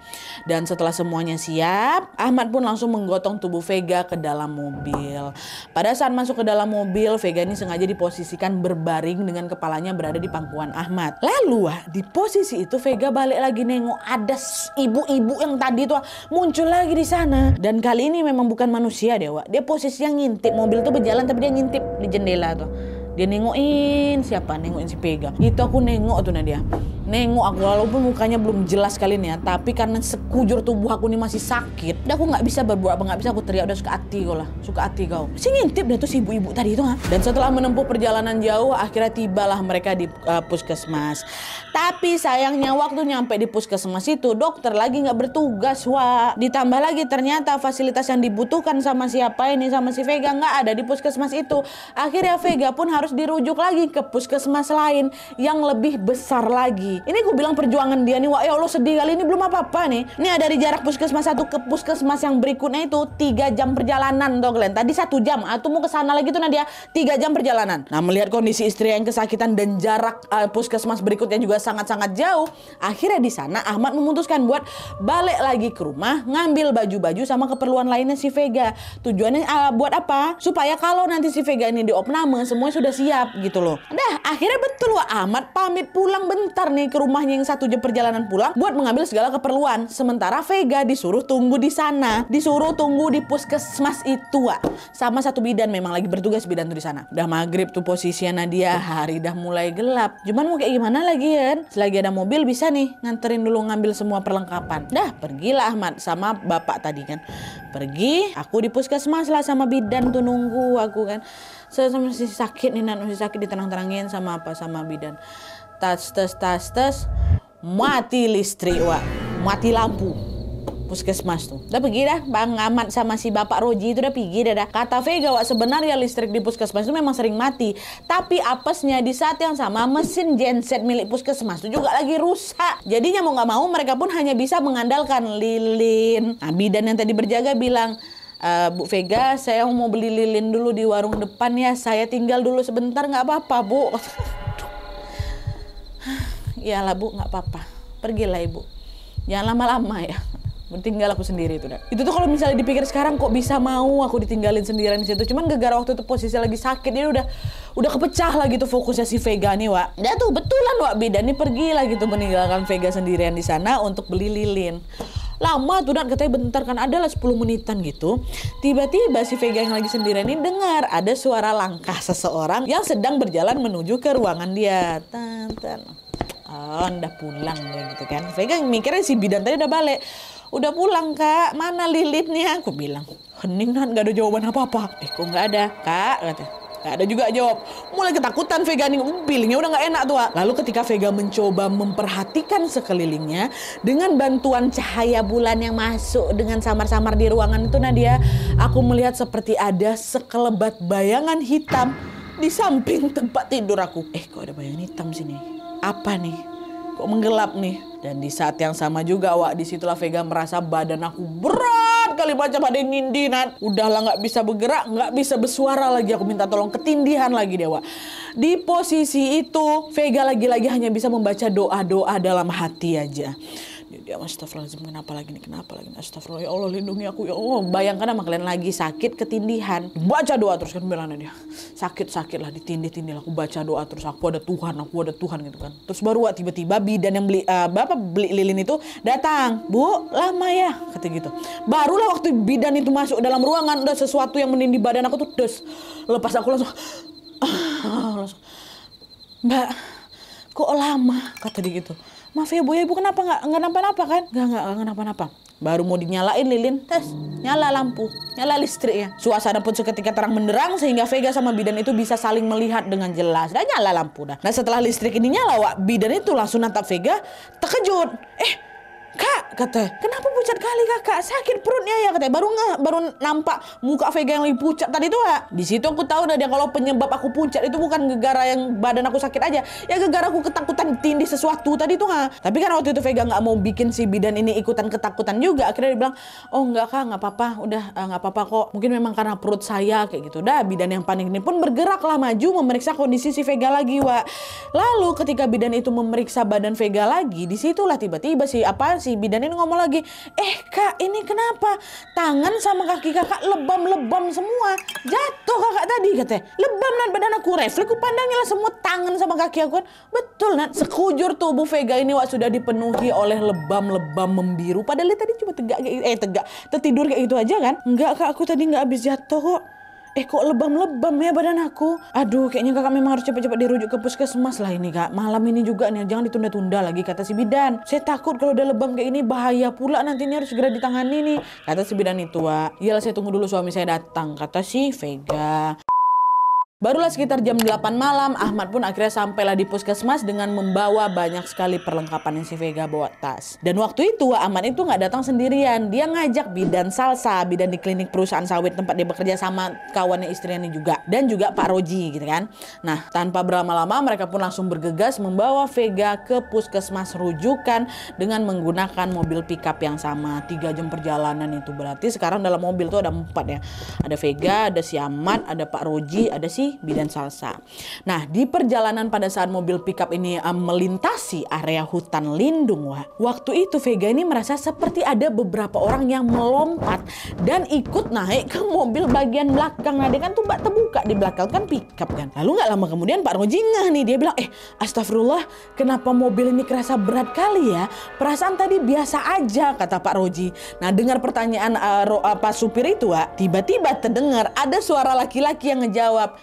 Dan setelah semuanya siap, Ahmad pun langsung menggotong tubuh Vega ke dalam mobil. Pada saat masuk ke dalam mobil, Vega ini sengaja diposisikan berbaring dengan kepalanya berada di pangkuan Ahmad. Lalu di posisi itu Vega balik lagi nengok ada ibu-ibu yang tadi tuh muncul lagi di sana. Dan kali ini memang bukan manusia deh, Wak. Dia posisinya ngintip, mobil tuh berjalan tapi dia ngintip di jendela tuh. Dia nengokin siapa? Nengokin si Vega. Itu aku nengok tuh Nadia. Nengok aku walaupun mukanya belum jelas kali ini ya, tapi karena sekujur tubuh aku ini masih sakit, dan aku nggak bisa berbuat apa, nggak bisa aku teriak, udah suka hati kau lah, suka hati kau. Si ngintip deh tuh si ibu-ibu tadi itu ha. Dan setelah menempuh perjalanan jauh, akhirnya tibalah mereka di puskesmas. Tapi sayangnya waktu nyampe di puskesmas itu dokter lagi nggak bertugas, Wak. Ditambah lagi ternyata fasilitas yang dibutuhkan sama siapa ini sama si Vega nggak ada di puskesmas itu. Akhirnya Vega pun harus dirujuk lagi ke puskesmas lain yang lebih besar lagi. Ini gue bilang perjuangan dia nih, Wak, ya Allah sedih kali ini belum apa-apa nih. Ini ada dari jarak puskesmas satu ke puskesmas yang berikutnya itu 3 jam perjalanan tuh kalian. Tadi 1 jam, atau mau ke sana lagi tuh Nadia 3 jam perjalanan. Nah, melihat kondisi istri yang kesakitan dan jarak puskesmas berikutnya juga sangat-sangat jauh, akhirnya di sana Ahmad memutuskan buat balik lagi ke rumah, ngambil baju-baju sama keperluan lainnya si Vega. Tujuannya buat apa? Supaya kalau nanti si Vega ini diopname semuanya sudah siap gitu loh. Dah, akhirnya betul Wak, Ahmad pamit pulang bentar nih ke rumahnya yang 1 jam perjalanan pulang buat mengambil segala keperluan. Sementara Vega disuruh tunggu di sana, disuruh tunggu di puskesmas itu, Wak. Sama satu bidan, memang lagi bertugas bidan tuh di sana. Udah maghrib tuh posisinya Nadia, hari dah mulai gelap. Cuman mau kayak gimana lagi kan? Selagi ada mobil bisa nih nganterin dulu ngambil semua perlengkapan. Dah, pergilah Ahmad sama bapak tadi kan. Pergi, aku di puskesmas lah sama bidan tuh nunggu aku kan. Saya masih sakit nih, masih sakit, ditenang-tenangin sama bidan. Tas, mati listrik, Wak. Mati lampu puskesmas tuh. Udah pergi dah Bang Ahmad sama si Bapak Roji itu udah pergi dah. Kata Vega, Wak, sebenarnya listrik di puskesmas itu memang sering mati. Tapi apesnya di saat yang sama mesin genset milik puskesmas itu juga lagi rusak. Jadinya mau nggak mau mereka pun hanya bisa mengandalkan lilin. Nah, bidan yang tadi berjaga bilang, Bu Vega, saya mau beli lilin dulu di warung depan ya. Saya tinggal dulu sebentar, nggak apa-apa, Bu. Iyalah Bu, nggak apa-apa. Pergilah Ibu. Jangan lama-lama ya. Tinggal aku sendiri itu dah. Itu tuh kalau misalnya dipikir sekarang kok bisa mau aku ditinggalin sendirian di situ. Cuman gara-gara waktu itu posisi lagi sakit, dia udah kepecah lah gitu fokusnya si Vega nih, Wak. Dia tuh betulan Wak, bidan nih pergi lah gitu meninggalkan Vega sendirian di sana untuk beli lilin. Lama tuh dan katanya bentar kan, adalah 10 menitan gitu. Tiba-tiba si Vega yang lagi sendirian ini dengar ada suara langkah seseorang yang sedang berjalan menuju ke ruangan dia. Oh, udah pulang ya gitu kan. Vega mikirnya si bidan tadi udah balik. Udah pulang Kak, mana lilinnya? Aku bilang, hening Nan, gak ada jawaban apa-apa. Kok gak ada Kak? Kata. Gak ada juga jawab. Mulai ketakutan Vega nih, feelingnya udah gak enak tuh Wak. Lalu ketika Vega mencoba memperhatikan sekelilingnya dengan bantuan cahaya bulan yang masuk dengan samar-samar di ruangan itu Nadia, aku melihat seperti ada sekelebat bayangan hitam di samping tempat tidur aku. Kok ada bayangan hitam sini? Apa nih? Kok menggelap nih? Dan di saat yang sama juga Wak, disitulah Vega merasa badan aku berat kali macam ada yang nindinan. Udahlah gak bisa bergerak, gak bisa bersuara lagi. Aku minta tolong, ketindihan lagi deh Wak. Di posisi itu Vega lagi-lagi hanya bisa membaca doa-doa dalam hati aja. Dia astagfirullahaladzim, kenapa lagi nih, astagfirullah, ya Allah lindungi aku, ya Allah. Bayangkan sama kalian lagi sakit ketindihan, baca doa terus kan, bilang dia sakit lah, ditindih-tindih, aku baca doa terus, aku ada Tuhan gitu kan. Terus baru tiba-tiba bidan yang beli lilin itu datang. Bu, lama ya, kata gitu. Barulah waktu bidan itu masuk dalam ruangan, udah sesuatu yang menindih badan aku tuh des. Lepas aku langsung Mbak, kok lama, kata dia gitu. Maaf ya Bu, ya Ibu kenapa nggak napa-napa kan? Nggak napa-napa. Baru mau dinyalain lilin, tes, nyala lampu, nyala listriknya. Suasana pun seketika terang benderang sehingga Vega sama bidan itu bisa saling melihat dengan jelas. Dan nyala lampu dah. Nah setelah listrik ini nyala, Wak, bidan itu langsung natap Vega, terkejut. Kak, katanya, kenapa pucat kali kakak? Sakit perutnya ya, katanya. Baru nampak muka Vega yang lebih pucat tadi tuh, Kak. Di situ aku tahu dia kalau penyebab aku pucat itu bukan gara yang badan aku sakit aja, ya gara aku ketakutan tindih sesuatu tadi tuh, Kak. Tapi kan waktu itu Vega nggak mau bikin si bidan ini ikutan ketakutan juga. Akhirnya dia bilang, oh enggak Kak, nggak apa-apa, udah nggak apa-apa kok. Mungkin memang karena perut saya kayak gitu. Dah, bidan yang panik ini pun bergeraklah maju memeriksa kondisi si Vega lagi, Wak. Lalu ketika bidan itu memeriksa badan Vega lagi, disitulah tiba-tiba si bidan ini ngomong lagi, Kak, ini kenapa tangan sama kaki kakak lebam-lebam semua, jatuh kakak tadi, katanya. Lebam Nat badan aku, refleks aku pandangnya lah semua tangan sama kaki aku kan. Betul Nat, sekujur tubuh Vega ini Wak sudah dipenuhi oleh lebam-lebam membiru. Padahal dia tadi cuma tertidur kayak gitu aja kan. Enggak Kak, aku tadi nggak habis jatuh kok. Kok lebam-lebam ya badan aku. Aduh, kayaknya kakak memang harus cepat-cepat dirujuk ke puskesmas lah ini Kak. Malam ini juga nih, jangan ditunda-tunda lagi, kata si bidan. Saya takut kalau udah lebam kayak ini bahaya pula, nanti ini harus segera ditangani nih, kata si bidan itu, Wak. Iyalah, saya tunggu dulu suami saya datang, kata si Vega. Barulah sekitar jam 8 malam, Ahmad pun akhirnya sampailah di puskesmas dengan membawa banyak sekali perlengkapan yang si Vega bawa tas. Dan waktu itu Ahmad itu nggak datang sendirian, dia ngajak bidan Salsa, bidan di klinik perusahaan sawit tempat dia bekerja, sama kawannya istrinya juga, dan juga Pak Roji gitu kan. Nah tanpa berlama-lama mereka pun langsung bergegas membawa Vega ke puskesmas rujukan dengan menggunakan mobil pickup yang sama. 3 jam perjalanan itu berarti sekarang dalam mobil tuh ada 4 ya. Ada Vega, ada si Ahmad, ada Pak Roji, ada si bidan Salsa. Nah di perjalanan pada saat mobil pickup ini melintasi area hutan lindung, waktu itu Vega ini merasa seperti ada beberapa orang yang melompat dan ikut naik ke mobil bagian belakang. Nah dia kan tuh bak terbuka di belakang kan pickup kan. Lalu nggak lama kemudian Pak Roji ngeh nih, dia bilang astagfirullah, kenapa mobil ini kerasa berat kali ya, perasaan tadi biasa aja, kata Pak Roji. Nah dengar pertanyaan Pak supir itu, tiba-tiba terdengar ada suara laki-laki yang ngejawab,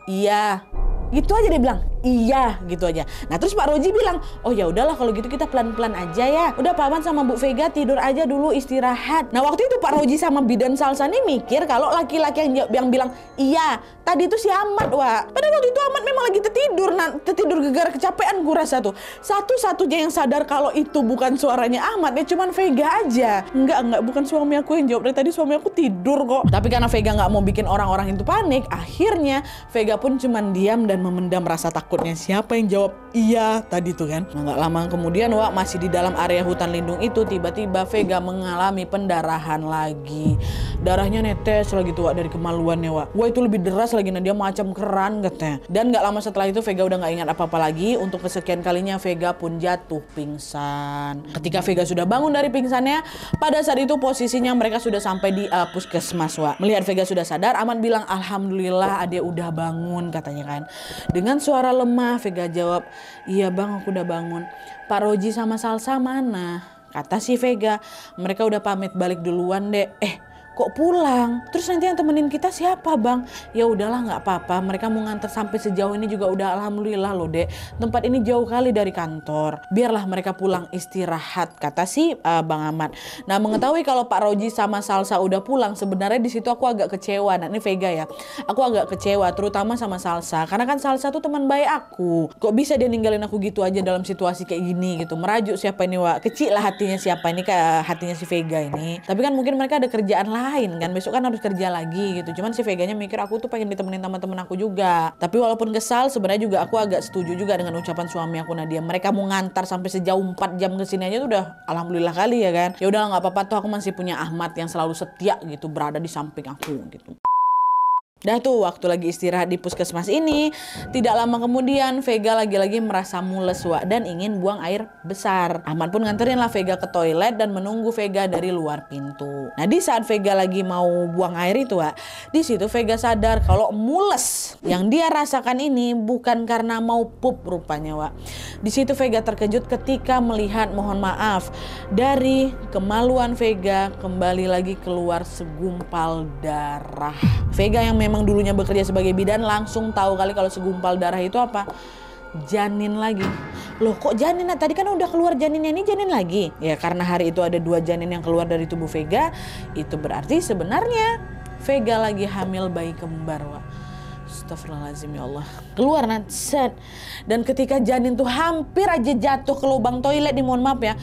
iya, gitu aja dia bilang, iya gitu aja. Nah terus Pak Roji bilang, oh ya udahlah kalau gitu kita pelan-pelan aja ya. Udah Pak Aman sama Bu Vega tidur aja dulu, istirahat. Nah waktu itu Pak Roji sama bidan Salsa nih mikir kalau laki-laki yang bilang iya tadi itu si Ahmad, padahal waktu itu Ahmad memang lagi tertidur gara-gara kecapean, gue rasa tuh. Satu-satunya yang sadar kalau itu bukan suaranya Ahmad ya cuman Vega aja. Enggak, bukan suami aku yang jawab, dari tadi suami aku tidur kok. Tapi karena Vega nggak mau bikin orang-orang itu panik, akhirnya Vega pun cuman diam dan memendam rasa takutnya. Siapa yang jawab iya tadi tuh kan. Nah gak lama kemudian masih di dalam area hutan lindung itu, tiba-tiba Vega mengalami pendarahan lagi. Darahnya netes lagi tuh dari kemaluannya itu lebih deras lagi. Nah dia macam keran katanya. Dan gak lama setelah itu Vega udah gak ingat apa-apa lagi. Untuk kesekian kalinya Vega pun jatuh pingsan. Ketika Vega sudah bangun dari pingsannya, pada saat itu posisinya mereka sudah sampai di puskesmas. Melihat Vega sudah sadar, Ahmad bilang, alhamdulillah adek udah bangun, katanya kan. Dengan suara lemah Vega jawab, iya bang aku udah bangun. Pak Roji sama Salsa mana? Kata si Vega, mereka udah pamit balik duluan dek. kok pulang? Terus nanti yang temenin kita siapa bang? Ya udahlah nggak apa-apa, mereka mau nganter sampai sejauh ini juga udah alhamdulillah loh dek. Tempat ini jauh kali dari kantor. Biarlah mereka pulang istirahat, kata si Bang Ahmad. Nah mengetahui kalau Pak Roji sama Salsa udah pulang, sebenarnya di situ aku agak kecewa. Nah ini Vega ya, aku agak kecewa terutama sama Salsa. Karena kan Salsa tuh teman baik aku. Kok bisa dia ninggalin aku gitu aja dalam situasi kayak gini gitu. Merajuk siapa ini Wak? Kecil lah hatinya siapa ini, kayak hatinya si Vega ini. Tapi kan mungkin mereka ada kerjaan lain kan, besok kan harus kerja lagi gitu. Cuman si Veganya mikir aku tuh pengen ditemenin sama temen aku juga. Tapi walaupun kesal, sebenarnya juga aku agak setuju juga dengan ucapan suami aku Nadia. Mereka mau ngantar sampai sejauh 4 jam ke sini aja tuh udah alhamdulillah kali ya kan. Ya udah nggak apa-apa tuh, aku masih punya Ahmad yang selalu setia gitu, berada di samping aku gitu. Dah tuh waktu lagi istirahat di puskesmas ini, tidak lama kemudian Vega lagi-lagi merasa mules Wak, dan ingin buang air besar. Ahmad pun nganterin lah Vega ke toilet dan menunggu Vega dari luar pintu. Nah di saat Vega lagi mau buang air itu Wak, di situ Vega sadar kalau mules yang dia rasakan ini bukan karena mau pup rupanya Wak. Di situ Vega terkejut ketika melihat, mohon maaf, dari kemaluan Vega kembali lagi keluar segumpal darah. Vega yang memang dulunya bekerja sebagai bidan langsung tahu kali kalau segumpal darah itu apa? Janin lagi. Loh kok janin? Nah, tadi kan udah keluar janinnya, ini janin lagi. Ya karena hari itu ada 2 janin yang keluar dari tubuh Vega. Itu berarti sebenarnya Vega lagi hamil bayi kembar Wak. Astagfirullahaladzim ya Allah. Keluar nanti set. Dan ketika janin tuh hampir aja jatuh ke lubang toilet nih, mohon maaf ya,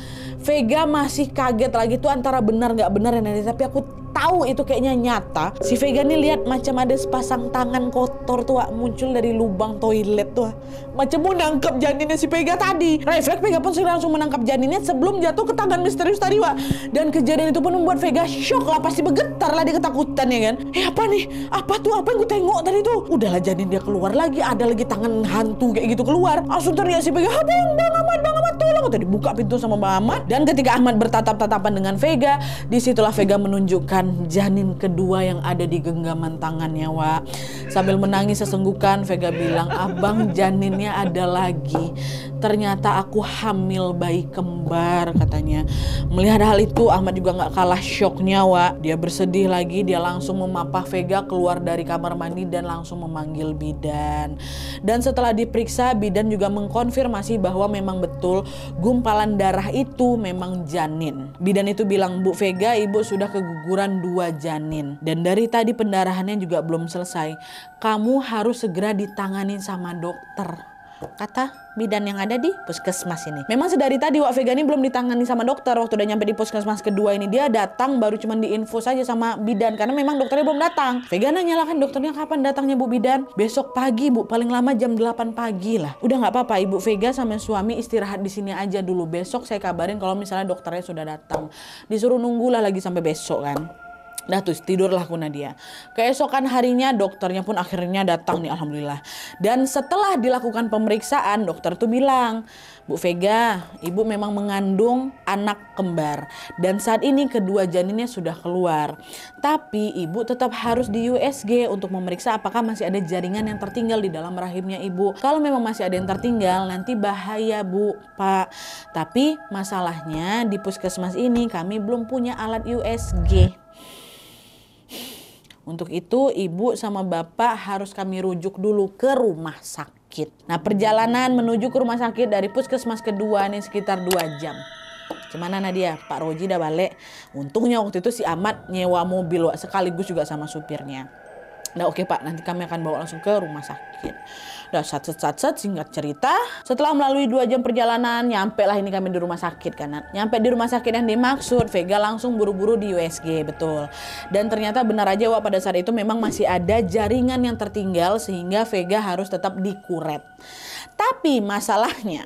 Vega masih kaget lagi tuh antara benar nggak benar ya nanti. Tapi aku tahu itu kayaknya nyata. Si Vega nih lihat macam ada sepasang tangan kotor tuh Wak, muncul dari lubang toilet tuh Wak. Macam mau nangkep janinnya si Vega tadi. Refleks Vega pun langsung menangkap janinnya sebelum jatuh ke tangan misterius tadi Wak. Dan kejadian itu pun membuat Vega shock lah, pasti bergetar lah, dia ketakutan ya kan. Apa nih? Apa tuh? Apa yang gue tengok tadi tuh? Udahlah janin dia keluar lagi, ada lagi tangan hantu kayak gitu keluar. Langsung teriak si Vega, Bang Ahmad tolong. Tadi buka pintu sama Bang Ahmad. Dan ketika Ahmad bertatap-tatapan dengan Vega, disitulah Vega menunjukkan janin kedua yang ada di genggaman tangannya Wak. Sambil menangis sesenggukan Vega bilang, abang janinnya ada lagi. Ternyata aku hamil bayi kembar katanya. Melihat hal itu Ahmad juga gak kalah syoknya Wak. Dia bersedih lagi, dia langsung memapah Vega keluar dari kamar mandi dan langsung memanggil bidan. Dan setelah diperiksa, bidan juga mengkonfirmasi bahwa memang betul gumpalan darah itu memang janin. Bidan itu bilang, Bu Vega, ibu sudah keguguran 2 janin. Dan dari tadi pendarahannya juga belum selesai. Kamu harus segera ditangani sama dokter, kata bidan yang ada di puskesmas ini. Memang sedari tadi Wak, Vega ini belum ditangani sama dokter. Waktu udah nyampe di puskesmas kedua ini, dia datang baru cuman diinfo saja sama bidan karena memang dokternya belum datang. Vega nanya lah kan, dokternya kapan datangnya Bu bidan? Besok pagi Bu, paling lama jam 8 pagi lah. Udah nggak apa-apa, Ibu Vega sama suami istirahat di sini aja dulu. Besok saya kabarin kalau misalnya dokternya sudah datang. Disuruh nunggulah lagi sampai besok kan. Dah tuh tidurlah Nadia. Keesokan harinya dokternya pun akhirnya datang nih alhamdulillah. Dan setelah dilakukan pemeriksaan, dokter tuh bilang, Bu Vega, ibu memang mengandung anak kembar. Dan saat ini kedua janinnya sudah keluar. Tapi ibu tetap harus di USG untuk memeriksa apakah masih ada jaringan yang tertinggal di dalam rahimnya ibu. Kalau memang masih ada yang tertinggal, nanti bahaya Bu, Pak. Tapi masalahnya di puskesmas ini kami belum punya alat USG. Untuk itu ibu sama bapak harus kami rujuk dulu ke rumah sakit. Nah perjalanan menuju ke rumah sakit dari puskesmas kedua nih sekitar 2 jam. Gimana Nadia? Pak Roji udah balik. Untungnya waktu itu si Ahmad nyewa mobil Wak, sekaligus juga sama supirnya. Nah oke Pak, nanti kami akan bawa langsung ke rumah sakit. Udah sat singkat cerita. Setelah melalui 2 jam perjalanan, nyampe lah ini kami di rumah sakit kan. Nyampe di rumah sakit yang dimaksud, Vega langsung buru-buru di USG, betul. Dan ternyata benar aja Wak, pada saat itu memang masih ada jaringan yang tertinggal sehingga Vega harus tetap dikuret. Tapi masalahnya,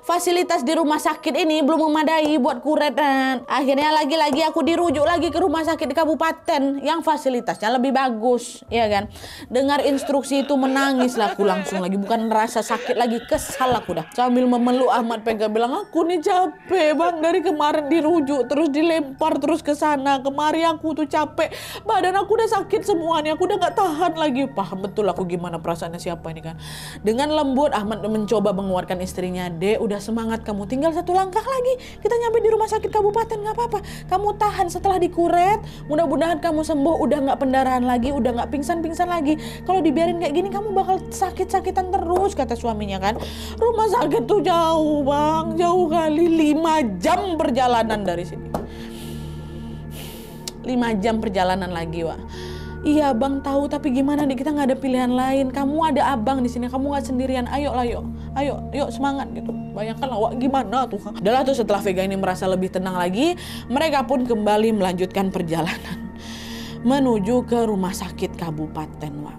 fasilitas di rumah sakit ini belum memadai buat kuretan. Akhirnya lagi-lagi aku dirujuk lagi ke rumah sakit di kabupaten yang fasilitasnya lebih bagus, ya kan. Dengar instruksi itu menangis lah aku langsung lagi, bukan merasa sakit lagi, kesal aku dah. Sambil memeluk Ahmad Vega bilang, aku nih capek bang, dari kemarin dirujuk terus dilempar terus ke sana kemari, aku tuh capek, badan aku udah sakit semuanya, aku udah gak tahan lagi. Paham betul aku gimana perasaannya siapa ini kan. Dengan lembut Ahmad mencoba menguatkan istrinya, Dek udah semangat kamu, tinggal 1 langkah lagi kita nyampe di rumah sakit kabupaten. Nggak apa-apa, kamu tahan, setelah dikuret mudah-mudahan kamu sembuh, udah nggak pendarahan lagi, udah nggak pingsan-pingsan lagi. Kalau dibiarin kayak gini kamu bakal sakit-sakitan terus, kata suaminya kan. Rumah sakit tuh jauh bang, jauh kali, 5 jam perjalanan dari sini. 5 jam perjalanan lagi, Wak. Iya bang tahu, tapi gimana nih, kita nggak ada pilihan lain. Kamu ada abang di sini, kamu nggak sendirian. Ayo lah, yuk semangat gitu. Bayangkan lah, Wak, gimana tuh? Udahlah tuh, setelah Vega ini merasa lebih tenang lagi, mereka pun kembali melanjutkan perjalanan menuju ke rumah sakit kabupaten, Wak.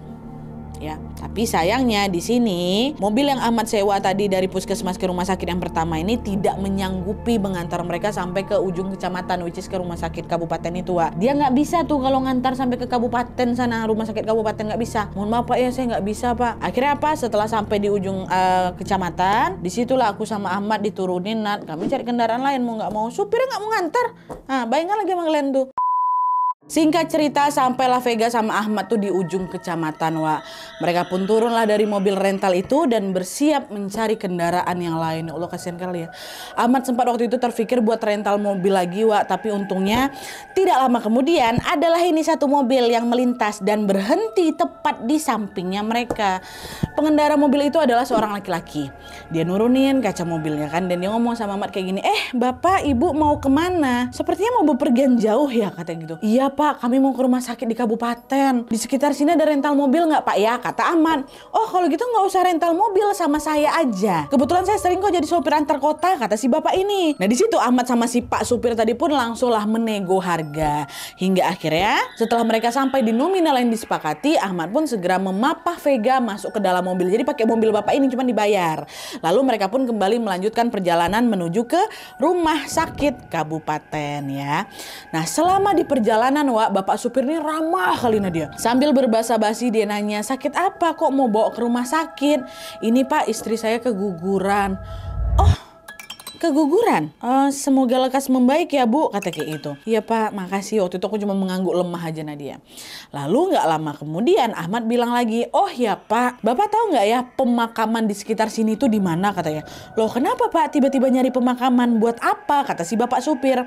Ya, tapi sayangnya di sini mobil yang Ahmad sewa tadi dari puskesmas ke rumah sakit yang pertama ini tidak menyanggupi mengantar mereka sampai ke ujung kecamatan, which is ke rumah sakit kabupaten itu, Wak. Dia nggak bisa tuh kalau ngantar sampai ke kabupaten sana, rumah sakit kabupaten nggak bisa. Mohon maaf Pak ya, saya nggak bisa Pak. Akhirnya apa? Setelah sampai di ujung kecamatan, disitulah aku sama Ahmad diturunin, Nat. Kami cari kendaraan lain, mau nggak mau. Supirnya nggak mau ngantar. Nah, bayangkan lagi sama kalian tuh. Singkat cerita, sampailah Vega sama Ahmad tuh di ujung kecamatan, Wak. Mereka pun turunlah dari mobil rental itu dan bersiap mencari kendaraan yang lain. Allah, kasihan kali ya. Ahmad sempat waktu itu terpikir buat rental mobil lagi, Wak. Tapi untungnya tidak lama kemudian adalah ini satu mobil yang melintas dan berhenti tepat di sampingnya mereka. Pengendara mobil itu adalah seorang laki-laki. Dia nurunin kaca mobilnya kan, dan dia ngomong sama Ahmad kayak gini, Bapak Ibu mau kemana? Sepertinya mau bepergian jauh ya, katanya gitu. Iya Pak, kami mau ke rumah sakit di kabupaten. Di sekitar sini ada rental mobil nggak Pak ya? Kata Ahmad. Oh kalau gitu nggak usah rental mobil, sama saya aja. Kebetulan saya sering kok jadi sopir antar kota, kata si bapak ini. Nah di situ Ahmad sama si Pak supir tadi pun langsunglah menego harga. Hingga akhirnya setelah mereka sampai di nominal yang disepakati, Ahmad pun segera memapah Vega masuk ke dalam mobil. Jadi pakai mobil bapak ini cuma dibayar. Lalu mereka pun kembali melanjutkan perjalanan menuju ke rumah sakit kabupaten ya. Nah selama di perjalanan, Wak, bapak supir ini ramah kali dia. Sambil berbahasa basi dia nanya, sakit apa kok mau bawa ke rumah sakit? Ini Pak, istri saya keguguran. Oh, keguguran? Semoga lekas membaik ya Bu, kata kayak gitu. Iya Pak, makasih. Waktu itu aku cuma mengangguk lemah aja Nadia. Lalu nggak lama kemudian Ahmad bilang lagi, oh ya Pak, Bapak tahu nggak ya pemakaman di sekitar sini tuh di mana, katanya. Loh kenapa Pak tiba-tiba nyari pemakaman, buat apa, kata si bapak supir.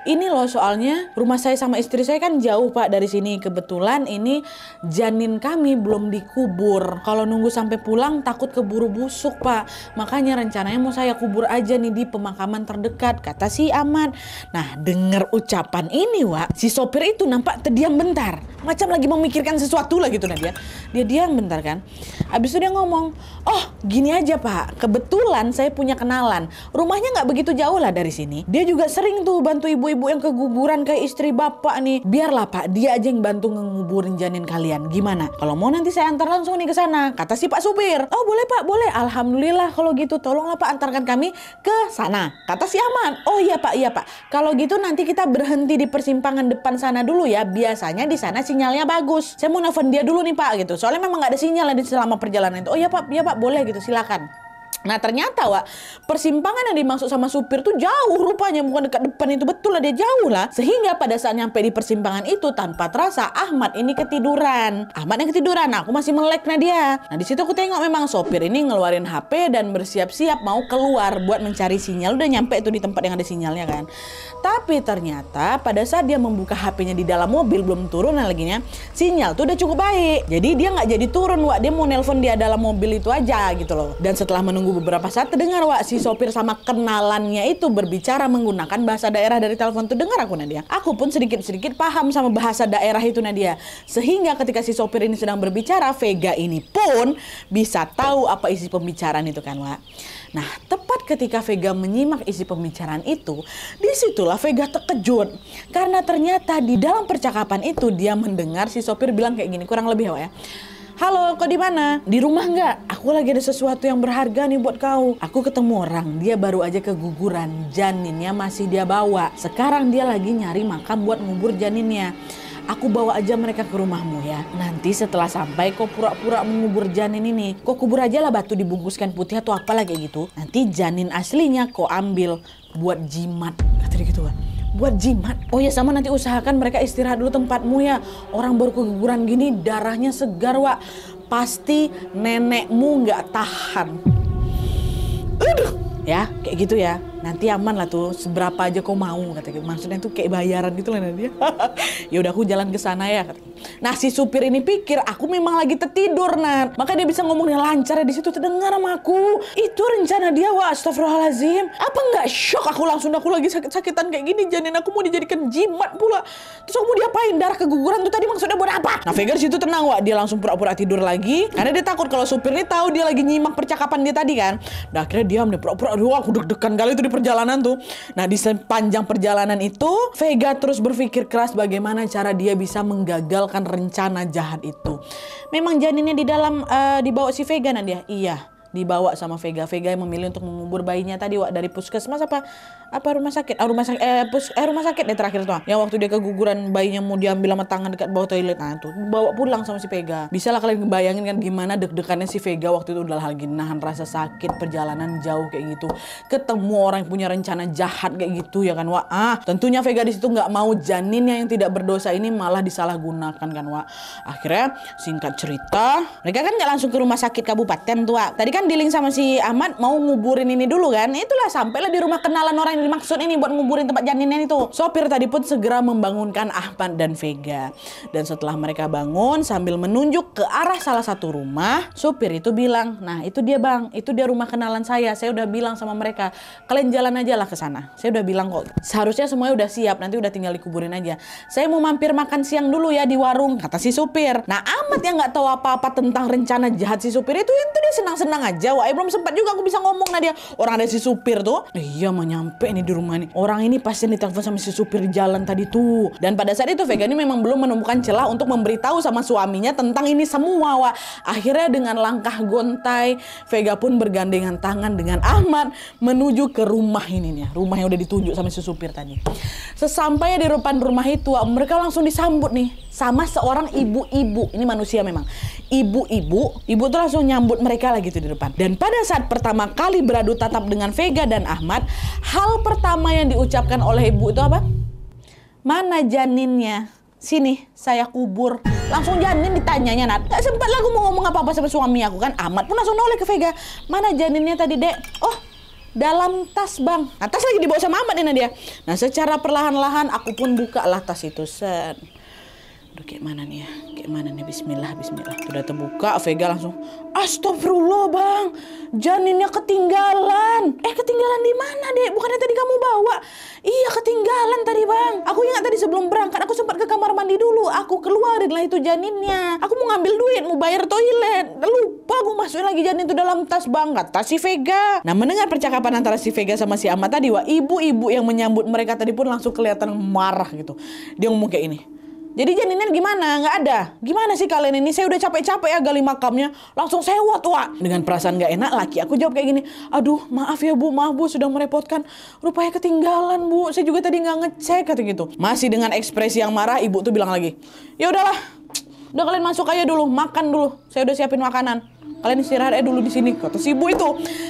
Ini loh soalnya rumah saya sama istri saya kan jauh Pak dari sini. Kebetulan ini janin kami belum dikubur. Kalau nunggu sampai pulang takut keburu busuk Pak. Makanya rencananya mau saya kubur aja nih di pemakaman terdekat, kata si Ahmad. Nah denger ucapan ini, Wak, si sopir itu nampak terdiam bentar, macam lagi memikirkan sesuatu lah gitu. Nah dia diam bentar kan. Abis itu dia ngomong, oh gini aja Pak, kebetulan saya punya kenalan, rumahnya nggak begitu jauh lah dari sini. Dia juga sering tuh bantu ibu-ibu yang keguguran kayak istri bapak nih. Biarlah Pak, dia aja yang bantu nguburin janin kalian. Gimana kalau mau nanti saya antar langsung nih ke sana, kata si Pak supir. Oh boleh Pak, boleh. Alhamdulillah kalau gitu, tolonglah Pak antarkan kami ke sana, kata si Ahmad. Oh iya Pak, iya Pak. Kalau gitu nanti kita berhenti di persimpangan depan sana dulu ya. Biasanya di sana sinyalnya bagus. Saya mau nelfon dia dulu nih Pak gitu. Soalnya memang nggak ada sinyal di selama perjalanan itu. Oh iya Pak, boleh gitu, silakan. Nah ternyata Wak, persimpangan yang dimaksud sama supir tuh jauh rupanya, bukan dekat depan itu, betul lah dia jauh lah. Sehingga pada saat nyampe di persimpangan itu tanpa terasa Ahmad ini ketiduran. Ahmad yang ketiduran, aku masih melek Nadia. Nah di situ aku tengok memang sopir ini ngeluarin HP dan bersiap-siap mau keluar buat mencari sinyal. Udah nyampe itu di tempat yang ada sinyalnya kan. Tapi ternyata pada saat dia membuka HP-nya di dalam mobil, belum turun lagi nya, sinyal tuh udah cukup baik. Jadi dia nggak jadi turun Wak, dia mau nelpon dia dalam mobil itu aja gitu loh. Dan setelah menunggu beberapa saat terdengar Wak, si sopir sama kenalannya itu berbicara menggunakan bahasa daerah dari telepon tuh. Dengar aku Nadia. Aku pun sedikit-sedikit paham sama bahasa daerah itu Nadia. Sehingga ketika si sopir ini sedang berbicara, Vega ini pun bisa tahu apa isi pembicaraan itu kan Wak. Nah tepat ketika Vega menyimak isi pembicaraan itu, disitulah Vega terkejut. Karena ternyata di dalam percakapan itu dia mendengar si sopir bilang kayak gini, kurang lebih Wak ya. Halo, kau di mana? Di rumah nggak? Aku lagi ada sesuatu yang berharga nih buat kau. Aku ketemu orang, dia baru aja keguguran, janinnya masih dia bawa. Sekarang dia lagi nyari makam buat ngubur janinnya. Aku bawa aja mereka ke rumahmu ya. Nanti setelah sampai kau pura-pura mengubur janin ini. Kau kubur aja lah batu dibungkuskan putih atau apalah kayak gitu. Nanti janin aslinya kau ambil buat jimat. Kata dia gitu kan. Buat jimat. Oh ya sama, nanti usahakan mereka istirahat dulu tempatmu ya. Orang baru keguguran gini darahnya segar Wak. Pasti nenekmu nggak tahan. Aduh. Ya kayak gitu ya, nanti aman lah tuh, seberapa aja kau mau kata gitu. Maksudnya tuh kayak bayaran gitu lah dia. Ya udah aku jalan ke sana ya kata. Nah si supir ini pikir aku memang lagi tertidur Nat, maka dia bisa ngomongnya lancar ya, di situ terdengar sama aku. Itu rencana dia, wah astagfirullahaladzim. Apa nggak shock aku langsung, aku lagi sakit-sakitan kayak gini, janin aku mau dijadikan jimat pula. Terus aku mau diapain, darah keguguran tuh tadi maksudnya buat apa? Nah Vega situ tenang wah, dia langsung pura-pura tidur lagi karena dia takut kalau supir ini tahu dia lagi nyimak percakapan dia tadi kan. Nah akhirnya diam deh, pura-pura. Aduh aku deg-degan kali itu di perjalanan tuh. Nah di sepanjang perjalanan itu Vega terus berpikir keras bagaimana cara dia bisa menggagalkan rencana jahat itu. Memang janinnya di dalam dibawa si Vega Nadia. Iya, dibawa sama Vega. Vega yang memilih untuk mengubur bayinya tadi wak, dari puskesmas apa rumah sakit? Rumah sakit deh terakhir tuh. Yang waktu dia keguguran bayinya mau diambil sama tangan dekat bawah toilet. Nah tuh bawa pulang sama si Vega. Bisa lah kalian bayangin kan gimana deg-degannya si Vega waktu itu, udah lagi nahan rasa sakit, perjalanan jauh kayak gitu. Ketemu orang yang punya rencana jahat kayak gitu ya kan wak. Tentunya Vega di situ nggak mau janinnya yang tidak berdosa ini malah disalahgunakan kan wak. Akhirnya singkat cerita, mereka kan nggak langsung ke rumah sakit kabupaten tuh wak. Tadi kan dealing sama si Ahmad mau nguburin ini dulu kan. Itulah sampailah di rumah kenalan orang yang dimaksud ini buat nguburin tempat janinnya itu. Sopir tadi pun segera membangunkan Ahmad dan Vega. Dan setelah mereka bangun sambil menunjuk ke arah salah satu rumah, sopir itu bilang, nah itu dia bang, itu dia rumah kenalan saya udah bilang sama mereka, kalian jalan aja lah ke sana. Saya udah bilang kok, seharusnya semuanya udah siap, nanti udah tinggal dikuburin aja. Saya mau mampir makan siang dulu ya di warung, kata si supir. Nah Ahmad yang nggak tahu apa-apa tentang rencana jahat si supir itu dia senang-senang aja. Wah belum sempat juga aku bisa ngomong Nadia. Orang ada si supir tuh, iya mau nyampe nih di rumah nih. Orang ini pasti ditelepon sama si supir di jalan tadi tuh. Dan pada saat itu Vega ini memang belum menemukan celah untuk memberitahu sama suaminya tentang ini semua. Wah akhirnya dengan langkah gontai Vega pun bergandengan tangan dengan Ahmad menuju ke rumah ini nih, rumah yang udah ditunjuk sama si supir tadi. Sesampainya di depan rumah itu, mereka langsung disambut nih sama seorang ibu-ibu. Ini manusia memang. Ibu tuh langsung nyambut mereka lagi tuh di depan. Dan pada saat pertama kali beradu tatap dengan Vega dan Ahmad, hal pertama yang diucapkan oleh ibu itu apa? Mana janinnya? Sini, saya kubur. Langsung janin ditanyanya Nat. Gak sempat lah aku mau ngomong apa-apa sama suami aku kan. Ahmad pun langsung noleh ke Vega. Mana janinnya tadi dek? Oh, dalam tas bang. Nah, tas lagi dibawa sama Ahmad ini dia. Nah secara perlahan-lahan aku pun buka lah tas itu. Set. Aduh kayak mana nih ya? Kayak mana nih? Bismillah. Udah terbuka, Vega langsung, astagfirullah bang, janinnya ketinggalan. Ketinggalan di mana dek? Bukannya tadi kamu bawa? Iya ketinggalan tadi bang. Aku ingat tadi sebelum berangkat aku sempat ke kamar mandi dulu. Aku keluarin lah itu janinnya. Aku mau ngambil duit, mau bayar toilet. Lupa aku masukin lagi janin itu dalam tas bang. Kata si Vega. Nah mendengar percakapan antara si Vega sama si Ahmad tadi, wah ibu-ibu yang menyambut mereka tadi pun langsung kelihatan marah gitu. Dia ngomong kayak ini. Jadi janinnya gimana? Nggak ada. Gimana sih kalian ini? Saya udah capek-capek ya gali makamnya. Langsung sewot, Wak. Dengan perasaan nggak enak, laki aku jawab kayak gini. Aduh, maaf ya Bu, sudah merepotkan. Rupanya ketinggalan Bu. Saya juga tadi nggak ngecek, kata gitu. Masih dengan ekspresi yang marah, ibu tuh bilang lagi, ya udahlah, udah kalian masuk aja dulu, makan dulu. Saya udah siapin makanan. Kalian istirahat dulu di sini, kata si ibu itu.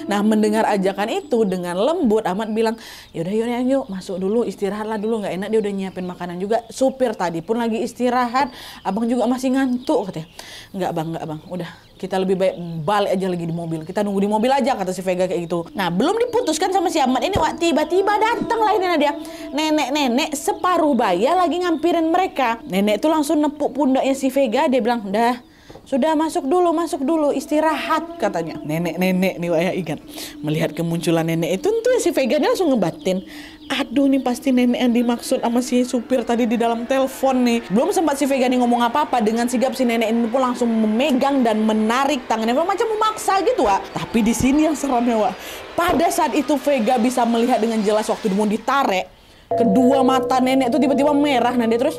Nah mendengar ajakan itu dengan lembut, Ahmad bilang, yaudah yuk masuk dulu, istirahatlah dulu, nggak enak dia udah nyiapin makanan juga. Supir tadi pun lagi istirahat, abang juga masih ngantuk katanya. Enggak bang, udah kita lebih baik balik aja lagi di mobil. Kita nunggu di mobil aja, kata si Vega kayak gitu. Nah belum diputuskan sama si Ahmad ini, wak tiba-tiba datang lah ini dia. Nenek separuh baya lagi ngampirin mereka. Nenek tuh langsung nepuk pundaknya si Vega, dia bilang, sudah masuk dulu, istirahat katanya. Nenek nih wah ya ingat. Melihat kemunculan nenek itu tentu si Vega dia langsung ngebatin. Aduh nih pasti nenek yang dimaksud sama si supir tadi di dalam telepon nih. Belum sempat si Vega nih ngomong apa-apa, dengan sigap si nenek ini pun langsung memegang dan menarik tangannya macam memaksa gitu Wak. Tapi di sini yang seramnya Wak. Pada saat itu Vega bisa melihat dengan jelas waktu dia mau ditarik, kedua mata nenek tuh tiba-tiba merah. Nah dia terus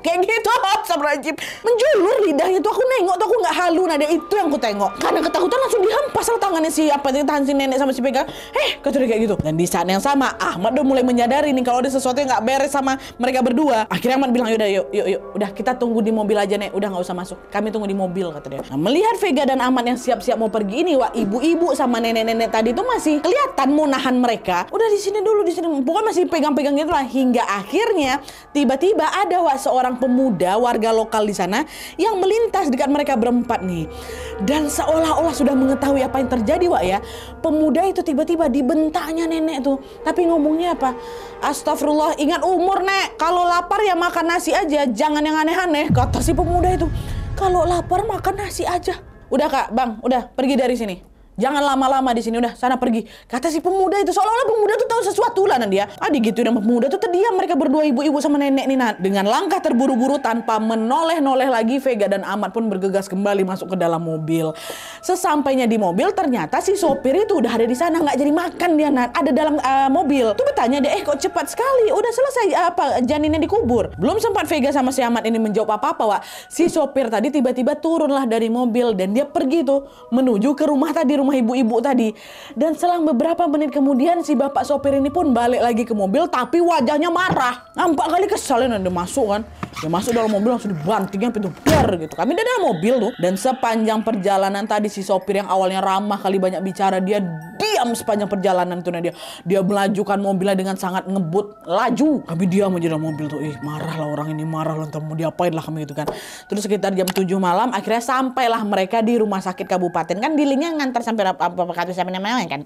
kayak gitu, astagfirullahaladzim, menjulur lidahnya tuh. Aku nengok tuh, aku nggak halu. Nah dia itu yang aku tengok. Karena ketakutan langsung dihempas lah tangannya tahan si nenek sama si Vega. Kata dia kayak gitu. Dan di saat yang sama Ahmad udah mulai menyadari nih kalau ada sesuatu yang nggak beres sama mereka berdua. Akhirnya Ahmad bilang, yaudah yuk, udah kita tunggu di mobil aja nek, udah nggak usah masuk, kami tunggu di mobil, kata dia. Nah, melihat Vega dan Ahmad yang siap-siap mau pergi ini, wah ibu-ibu sama nenek-nenek tadi tuh masih kelihatan mau nahan mereka. Udah di sini dulu, pokoknya masih pegang-pegang gitu lah. Hingga akhirnya tiba-tiba ada seorang seorang pemuda warga lokal di sana yang melintas dekat mereka berempat nih. Dan seolah-olah sudah mengetahui apa yang terjadi, Wak ya. Pemuda itu tiba-tiba dibentaknya nenek tuh. Tapi ngomongnya apa? Astagfirullah, ingat umur, Nek. Kalau lapar ya makan nasi aja, jangan yang aneh-aneh, kata si pemuda itu. Kalau lapar makan nasi aja. Udah Kak, Bang, udah pergi dari sini. Jangan lama-lama di sini, udah sana pergi. Kata si pemuda itu, seolah-olah pemuda tuh tahu sesuatu lah dia. Digituin sama pemuda tuh terdiam mereka berdua, ibu-ibu sama nenek nih. Dengan langkah terburu-buru tanpa menoleh-noleh lagi, Vega dan Ahmad pun bergegas kembali masuk ke dalam mobil. Sesampainya di mobil, ternyata si sopir itu udah ada di sana, nggak jadi makan dia, Nat. Ada dalam mobil. Tuh bertanya dia, kok cepat sekali? Udah selesai janinnya dikubur? Belum sempat Vega sama si Ahmad ini menjawab apa-apa, Wak. Si sopir tadi tiba-tiba turunlah dari mobil dan dia pergi tuh menuju ke rumah tadi, rumah ibu-ibu tadi. Dan selang beberapa menit kemudian si bapak sopir ini pun balik lagi ke mobil, tapi wajahnya marah. Nampak kali kesalin, dia masuk kan. Dia masuk dalam mobil langsung dibantingnya pintu biar gitu. Kami udah dalam mobil tuh. Dan sepanjang perjalanan tadi si sopir yang awalnya ramah kali banyak bicara, dia diam sepanjang perjalanan itu. Dia melajukan mobilnya dengan sangat ngebut laju. Kami diam aja dalam mobil tuh. Marah lah orang ini, marah lah, entah mau diapain lah kami gitu kan. Terus sekitar jam 7 malam akhirnya sampailah mereka di rumah sakit kabupaten. Kan dealingnya ngantar sampai apa kan.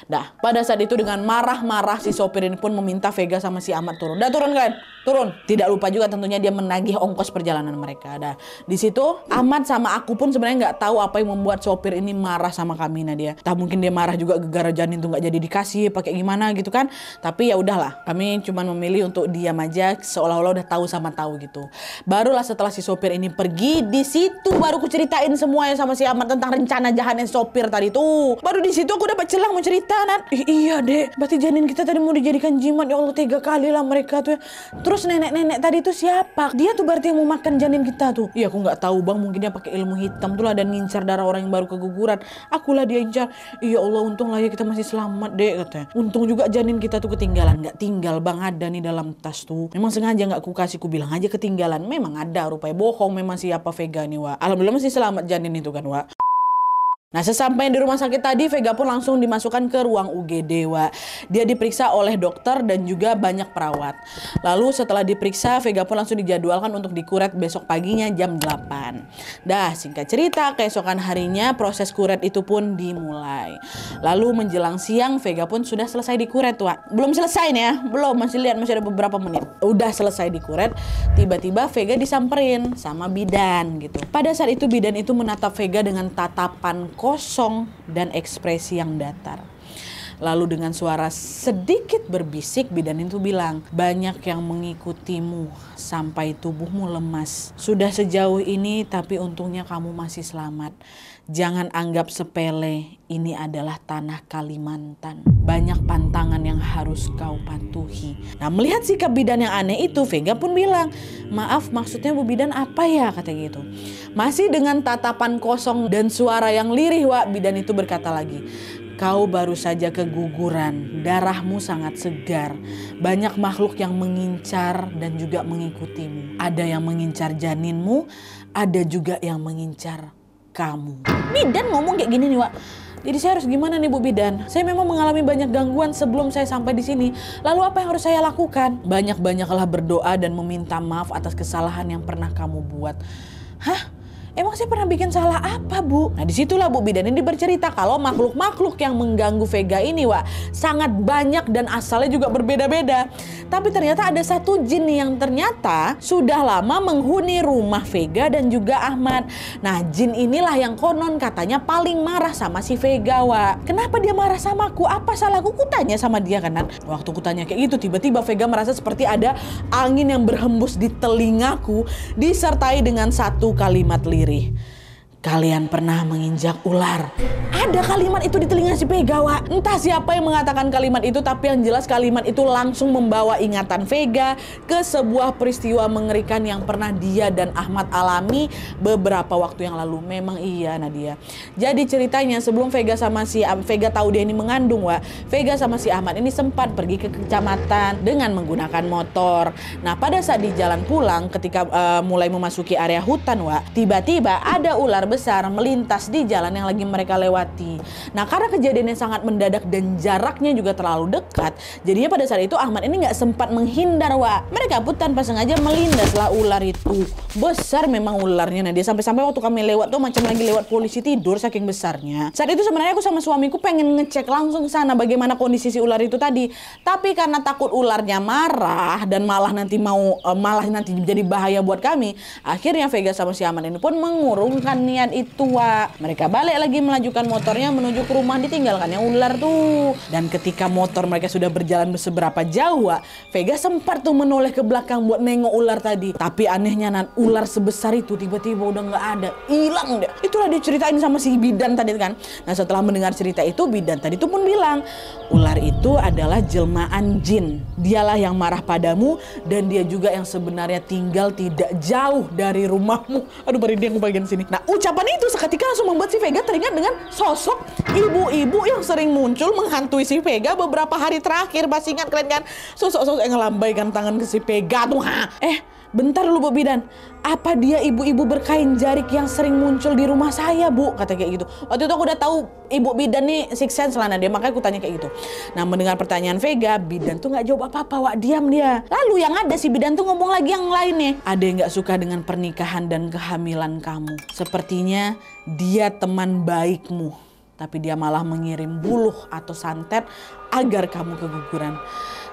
Dah, pada saat itu dengan marah-marah si sopir ini pun meminta Vega sama si Ahmad turun. Dah turun kan? Turun. Tidak lupa juga tentunya dia menagih ongkos perjalanan mereka. Dah, di situ Ahmad sama aku pun sebenarnya nggak tahu apa yang membuat sopir ini marah sama kami, Nadia. Tak mungkin dia marah juga gara-gara janin tuh nggak jadi dikasih, pakai gimana gitu kan. Tapi ya udahlah, kami cuma memilih untuk diam aja, seolah-olah udah tahu sama tahu gitu. Barulah setelah si sopir ini pergi, di situ baru ku ceritain semuanya sama si Ahmad tentang rencana jahatnya sopir tadi tuh. Baru di situ aku dapat celah mau cerita, Nat. Iya, Dek. Berarti janin kita tadi mau dijadikan jimat. Ya Allah, 3 kali lah mereka tuh ya. Terus nenek-nenek tadi tuh siapa? Dia tuh berarti yang mau makan janin kita tuh. Iya, aku nggak tahu, Bang. Mungkin dia pakai ilmu hitam tuh lah dan ngincar darah orang yang baru keguguran. Akulah dia incar. Iya Allah, untung lah ya kita masih selamat, Dek, katanya. Untung juga janin kita tuh ketinggalan. Nggak tinggal, Bang. Ada nih dalam tas tuh. Memang sengaja nggak ku kasih, ku bilang aja ketinggalan. Memang ada, rupanya bohong memang siapa Vega nih, Wak. Alhamdulillah masih selamat janin itu kan, Wak. Nah, sesampainya di rumah sakit tadi, Vega pun langsung dimasukkan ke ruang UGD, Wak. Dia diperiksa oleh dokter dan juga banyak perawat. Lalu setelah diperiksa, Vega pun langsung dijadwalkan untuk dikuret besok paginya jam 8. Dah, singkat cerita, keesokan harinya proses kuret itu pun dimulai. Lalu menjelang siang, Vega pun sudah selesai dikuret, Wak. Belum selesai nih ya, belum, masih lihat masih ada beberapa menit. Udah selesai dikuret, tiba-tiba Vega disamperin sama bidan gitu. Pada saat itu bidan itu menatap Vega dengan tatapan kosong dan ekspresi yang datar. Lalu dengan suara sedikit berbisik, bidan itu bilang, banyak yang mengikutimu sampai tubuhmu lemas. Sudah sejauh ini tapi untungnya kamu masih selamat. Jangan anggap sepele, ini adalah tanah Kalimantan. Banyak pantangan yang harus kau patuhi. Nah, melihat sikap bidan yang aneh itu, Vega pun bilang, maaf maksudnya Bu Bidan apa ya, kata gitu. Masih dengan tatapan kosong dan suara yang lirih, Wak, bidan itu berkata lagi, kau baru saja keguguran, darahmu sangat segar. Banyak makhluk yang mengincar dan juga mengikutimu. Ada yang mengincar janinmu, ada juga yang mengincar kamu. Bidan ngomong kayak gini nih, Wak. Jadi saya harus gimana nih, Bu Bidan? Saya memang mengalami banyak gangguan sebelum saya sampai di sini. Lalu apa yang harus saya lakukan? Banyak-banyaklah berdoa dan meminta maaf atas kesalahan yang pernah kamu buat. Hah? Emang saya pernah bikin salah apa, Bu? Nah, disitulah Bu Bidan ini bercerita kalau makhluk-makhluk yang mengganggu Vega ini, Wak, sangat banyak dan asalnya juga berbeda-beda. Tapi ternyata ada satu jin nih yang ternyata sudah lama menghuni rumah Vega dan juga Ahmad. Nah, jin inilah yang konon katanya paling marah sama si Vega, Wak. Kenapa dia marah sama aku? Apa salahku? Kutanya sama dia kan. Waktu kutanya kayak gitu, tiba-tiba Vega merasa seperti ada angin yang berhembus di telingaku disertai dengan satu kalimat lirik. Kalian pernah menginjak ular? Ada kalimat itu di telinga si Vega, Wak. Entah siapa yang mengatakan kalimat itu, tapi yang jelas kalimat itu langsung membawa ingatan Vega ke sebuah peristiwa mengerikan yang pernah dia dan Ahmad alami beberapa waktu yang lalu. Memang iya, Nadia. Jadi ceritanya sebelum Vega tahu dia ini mengandung, Wak, Vega sama si Ahmad ini sempat pergi ke kecamatan dengan menggunakan motor. Nah, pada saat di jalan pulang ketika mulai memasuki area hutan, Wak, tiba-tiba ada ular besar melintas di jalan yang lagi mereka lewati. Nah, karena kejadiannya sangat mendadak dan jaraknya juga terlalu dekat, jadinya pada saat itu Ahmad ini nggak sempat menghindar, Wak. Mereka pun tanpa sengaja melindaslah ular itu. Besar memang ularnya. Nah, dia sampai-sampai waktu kami lewat tuh macam lagi lewat polisi tidur saking besarnya. Saat itu sebenarnya aku sama suamiku pengen ngecek langsung ke sana bagaimana kondisi si ular itu tadi. Tapi karena takut ularnya marah dan malah nanti jadi bahaya buat kami, akhirnya Vega sama si Ahmad ini pun mengurungkan niat itu, Wak. Mereka balik lagi melanjutkan motornya menuju ke rumah ditinggalkannya ular tuh. Dan ketika motor mereka sudah berjalan seberapa jauh, Wak, Vega sempat tuh menoleh ke belakang buat nengok ular tadi. Tapi anehnya, Nan, ular sebesar itu tiba-tiba udah nggak ada, hilang deh. Itulah diceritain sama si bidan tadi kan. Nah, setelah mendengar cerita itu, bidan tadi tuh pun bilang, ular itu adalah jelmaan jin. Dialah yang marah padamu dan dia juga yang sebenarnya tinggal tidak jauh dari rumahmu. Aduh, merinding aku bagian sini. Nah, ucapan itu seketika langsung membuat si Vega teringat dengan sosok ibu-ibu yang sering muncul menghantui si Vega beberapa hari terakhir. Masih ingat kalian kan? Sosok-sosok yang ngelambaikan tangan ke si Vega tuh. Bentar dulu, Bu Bidan. Apa dia ibu-ibu berkain jarik yang sering muncul di rumah saya, Bu? Kata kayak gitu. Waktu itu aku udah tahu Ibu Bidan nih six sense lah, dia, makanya aku tanya kayak gitu. Nah, mendengar pertanyaan Vega, Bidan tuh nggak jawab apa-apa, Wak. Diam dia. Lalu yang ada si Bidan tuh ngomong lagi yang lain nih. Ada yang nggak suka dengan pernikahan dan kehamilan kamu. Sepertinya dia teman baikmu, tapi dia malah mengirim buluh atau santet agar kamu keguguran.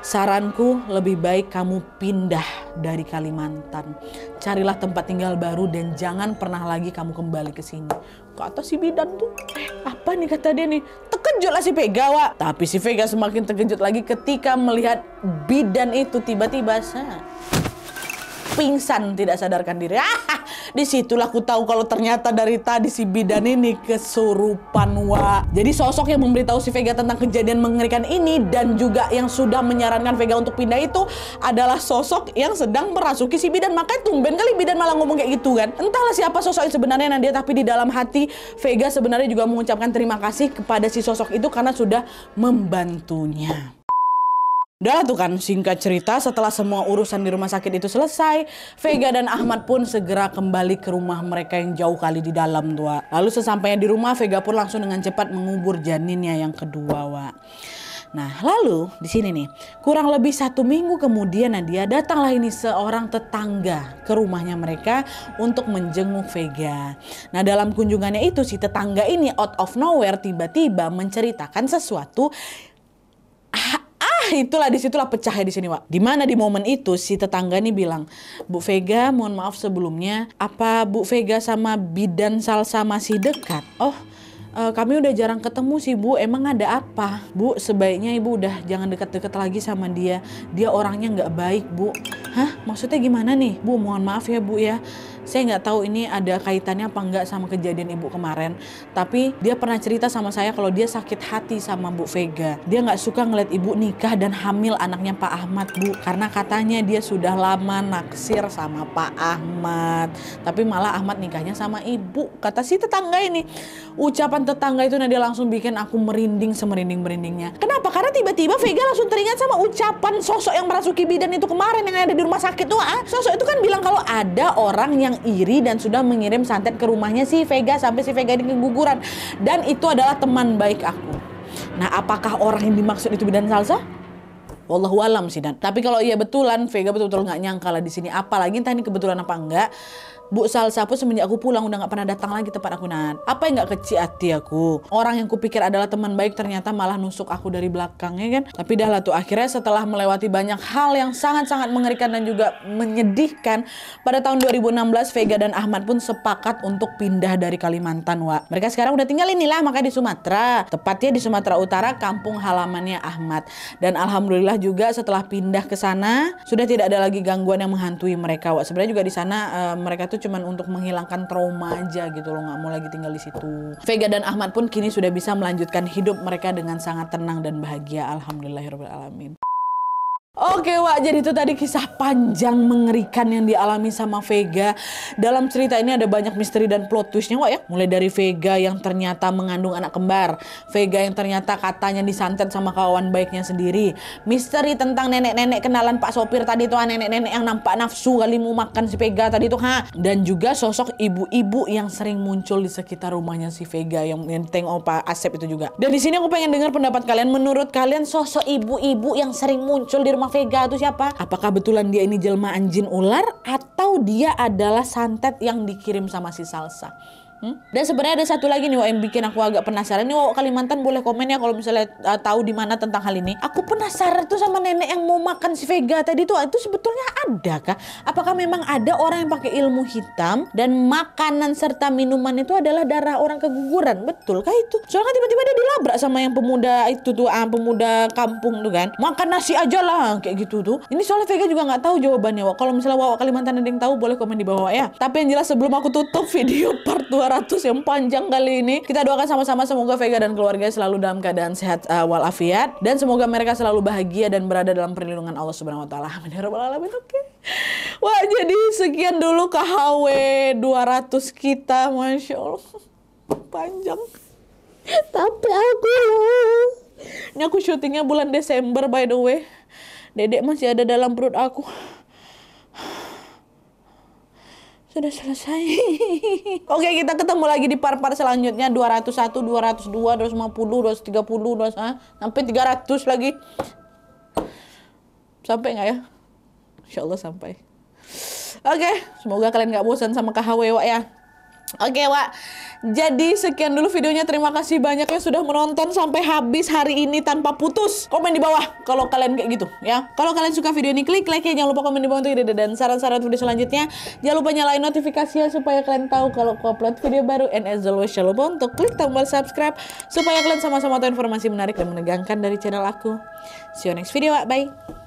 Saranku, lebih baik kamu pindah dari Kalimantan. Carilah tempat tinggal baru dan jangan pernah lagi kamu kembali ke sini. Kata si bidan tuh, apa nih kata dia nih? Terkejut lah si Vega, Wak. Tapi si Vega semakin terkejut lagi ketika melihat bidan itu tiba-tiba pingsan, tidak sadarkan diri. Disitulah aku tahu kalau ternyata dari tadi si bidan ini kesurupan, Wak. Jadi sosok yang memberitahu si Vega tentang kejadian mengerikan ini dan juga yang sudah menyarankan Vega untuk pindah itu adalah sosok yang sedang merasuki si bidan. Makanya tumben kali bidan malah ngomong kayak gitu kan. Entahlah siapa sosok yang sebenarnya Nadia, tapi di dalam hati Vega sebenarnya juga mengucapkan terima kasih kepada si sosok itu karena sudah membantunya. Udah tuh kan, singkat cerita, setelah semua urusan di rumah sakit itu selesai, Vega dan Ahmad pun segera kembali ke rumah mereka yang jauh kali di dalam tuh. Lalu sesampainya di rumah, Vega pun langsung dengan cepat mengubur janinnya yang kedua, Wak. Nah, lalu di sini nih, kurang lebih 1 minggu kemudian Nadia datanglah ini seorang tetangga ke rumahnya mereka untuk menjenguk Vega. Nah, dalam kunjungannya itu si tetangga ini out of nowhere tiba-tiba menceritakan sesuatu. Itulah disitulah pecahnya di sini, Wak. Dimana di momen itu si tetangga nih bilang, Bu Vega, mohon maaf sebelumnya, apa Bu Vega sama bidan Salsa masih dekat? Oh, kami udah jarang ketemu sih, Bu. Emang ada apa? Bu, sebaiknya Ibu udah jangan deket-deket lagi sama dia. Dia orangnya nggak baik, Bu. Hah? Maksudnya gimana nih? Bu, mohon maaf ya, Bu ya. Saya nggak tahu ini ada kaitannya apa enggak sama kejadian Ibu kemarin. Tapi dia pernah cerita sama saya kalau dia sakit hati sama Bu Vega. Dia nggak suka ngeliat Ibu nikah dan hamil anaknya Pak Ahmad, Bu. Karena katanya dia sudah lama naksir sama Pak Ahmad. Tapi malah Ahmad nikahnya sama Ibu. Kata si tetangga ini. Ucapan tetangga itu Nadia langsung bikin aku merinding semerinding-merindingnya. Kenapa? Karena tiba-tiba Vega langsung teringat sama ucapan sosok yang merasuki bidan itu kemarin yang ada di rumah sakit tuh. Sosok itu kan bilang kalau ada orang yang iri dan sudah mengirim santet ke rumahnya si Vega sampai si Vega ini keguguran. Dan itu adalah teman baik aku. Nah, apakah orang yang dimaksud itu bidan Salsa? Wallahu alam sih, Dan. Tapi kalau iya betulan, Vega betul-betul nggak nyangka lah di sini. Apalagi entah ini kebetulan apa enggak. Bu Salsa pun semenjak aku pulang udah gak pernah datang lagi tempat aku, Nan. Apa yang gak kecil hati aku? Orang yang kupikir adalah teman baik ternyata malah nusuk aku dari belakang, ya kan? Tapi dah lah tuh, akhirnya setelah melewati banyak hal yang sangat-sangat mengerikan dan juga menyedihkan, pada tahun 2016 Vega dan Ahmad pun sepakat untuk pindah dari Kalimantan, Wak. Mereka sekarang udah tinggal inilah, makanya di Sumatera. Tepatnya di Sumatera Utara, kampung halamannya Ahmad. Dan alhamdulillah juga setelah pindah ke sana, sudah tidak ada lagi gangguan yang menghantui mereka, Wak. Sebenarnya juga di sana mereka tuh cuman untuk menghilangkan trauma aja gitu loh, nggak mau lagi tinggal di situ. Vega dan Ahmad pun kini sudah bisa melanjutkan hidup mereka dengan sangat tenang dan bahagia. Alhamdulillahirobbilalamin. Oke Wak, jadi itu tadi kisah panjang mengerikan yang dialami sama Vega. Dalam cerita ini ada banyak misteri dan plot twistnya Wak ya. Mulai dari Vega yang ternyata mengandung anak kembar, Vega yang ternyata katanya disantet sama kawan baiknya sendiri, misteri tentang nenek-nenek kenalan Pak Sopir tadi tuh, nenek-nenek yang nampak nafsu kali mau makan si Vega tadi tuh, dan juga sosok ibu-ibu yang sering muncul di sekitar rumahnya si Vega yang tengok Pak Asep itu juga. Dan di sini aku pengen dengar pendapat kalian. Menurut kalian sosok ibu-ibu yang sering muncul di rumah Vega itu siapa? Apakah betulan dia ini jelmaan jin ular atau dia adalah santet yang dikirim sama si Salsa? Dan sebenarnya ada satu lagi nih Wak yang bikin aku agak penasaran. Nih Wak Kalimantan boleh komen ya kalau misalnya tahu di mana tentang hal ini. Aku penasaran tuh sama nenek yang mau makan si Vega tadi tuh, itu sebetulnya ada kah? Apakah memang ada orang yang pakai ilmu hitam dan makanan serta minuman itu adalah darah orang keguguran? Betul kah itu? Soalnya tiba-tiba dia dilabrak sama yang pemuda itu tuh, pemuda kampung tuh kan. Makan nasi aja lah kayak gitu tuh. Ini soalnya Vega juga nggak tahu jawabannya Wak. Kalau misalnya Wak Kalimantan ada yang tahu boleh komen di bawah ya. Tapi yang jelas sebelum aku tutup video part 200 yang panjang kali ini, kita doakan sama-sama semoga Vega dan keluarga selalu dalam keadaan sehat walafiat, dan semoga mereka selalu bahagia dan berada dalam perlindungan Allah Subhanahu wa taala. Amin ya rabbal alamin. Oke. Wah, jadi sekian dulu KHW 200 kita, Masya Allah. Panjang. Tapi aku ini aku syutingnya bulan Desember by the way. Dedek masih ada dalam perut aku. Sudah selesai. Oke, kita ketemu lagi di part-part selanjutnya. 201, 202, 250, 230, sampai 300 lagi. Sampai nggak ya? Insya Allah sampai. Oke, semoga kalian nggak bosan sama KHW Wak ya. Oke Wak, jadi sekian dulu videonya. Terima kasih banyak yang sudah menonton sampai habis hari ini tanpa putus. Komen di bawah kalau kalian kayak gitu ya. Kalau kalian suka video ini, klik like ya. Jangan lupa komen di bawah untuk ide dan saran-saran video selanjutnya. Jangan lupa nyalain notifikasinya supaya kalian tahu kalau aku upload video baru. And as always, jangan lupa untuk klik tombol subscribe supaya kalian sama-sama tahu informasi menarik dan menegangkan dari channel aku. See you next video Wak, bye.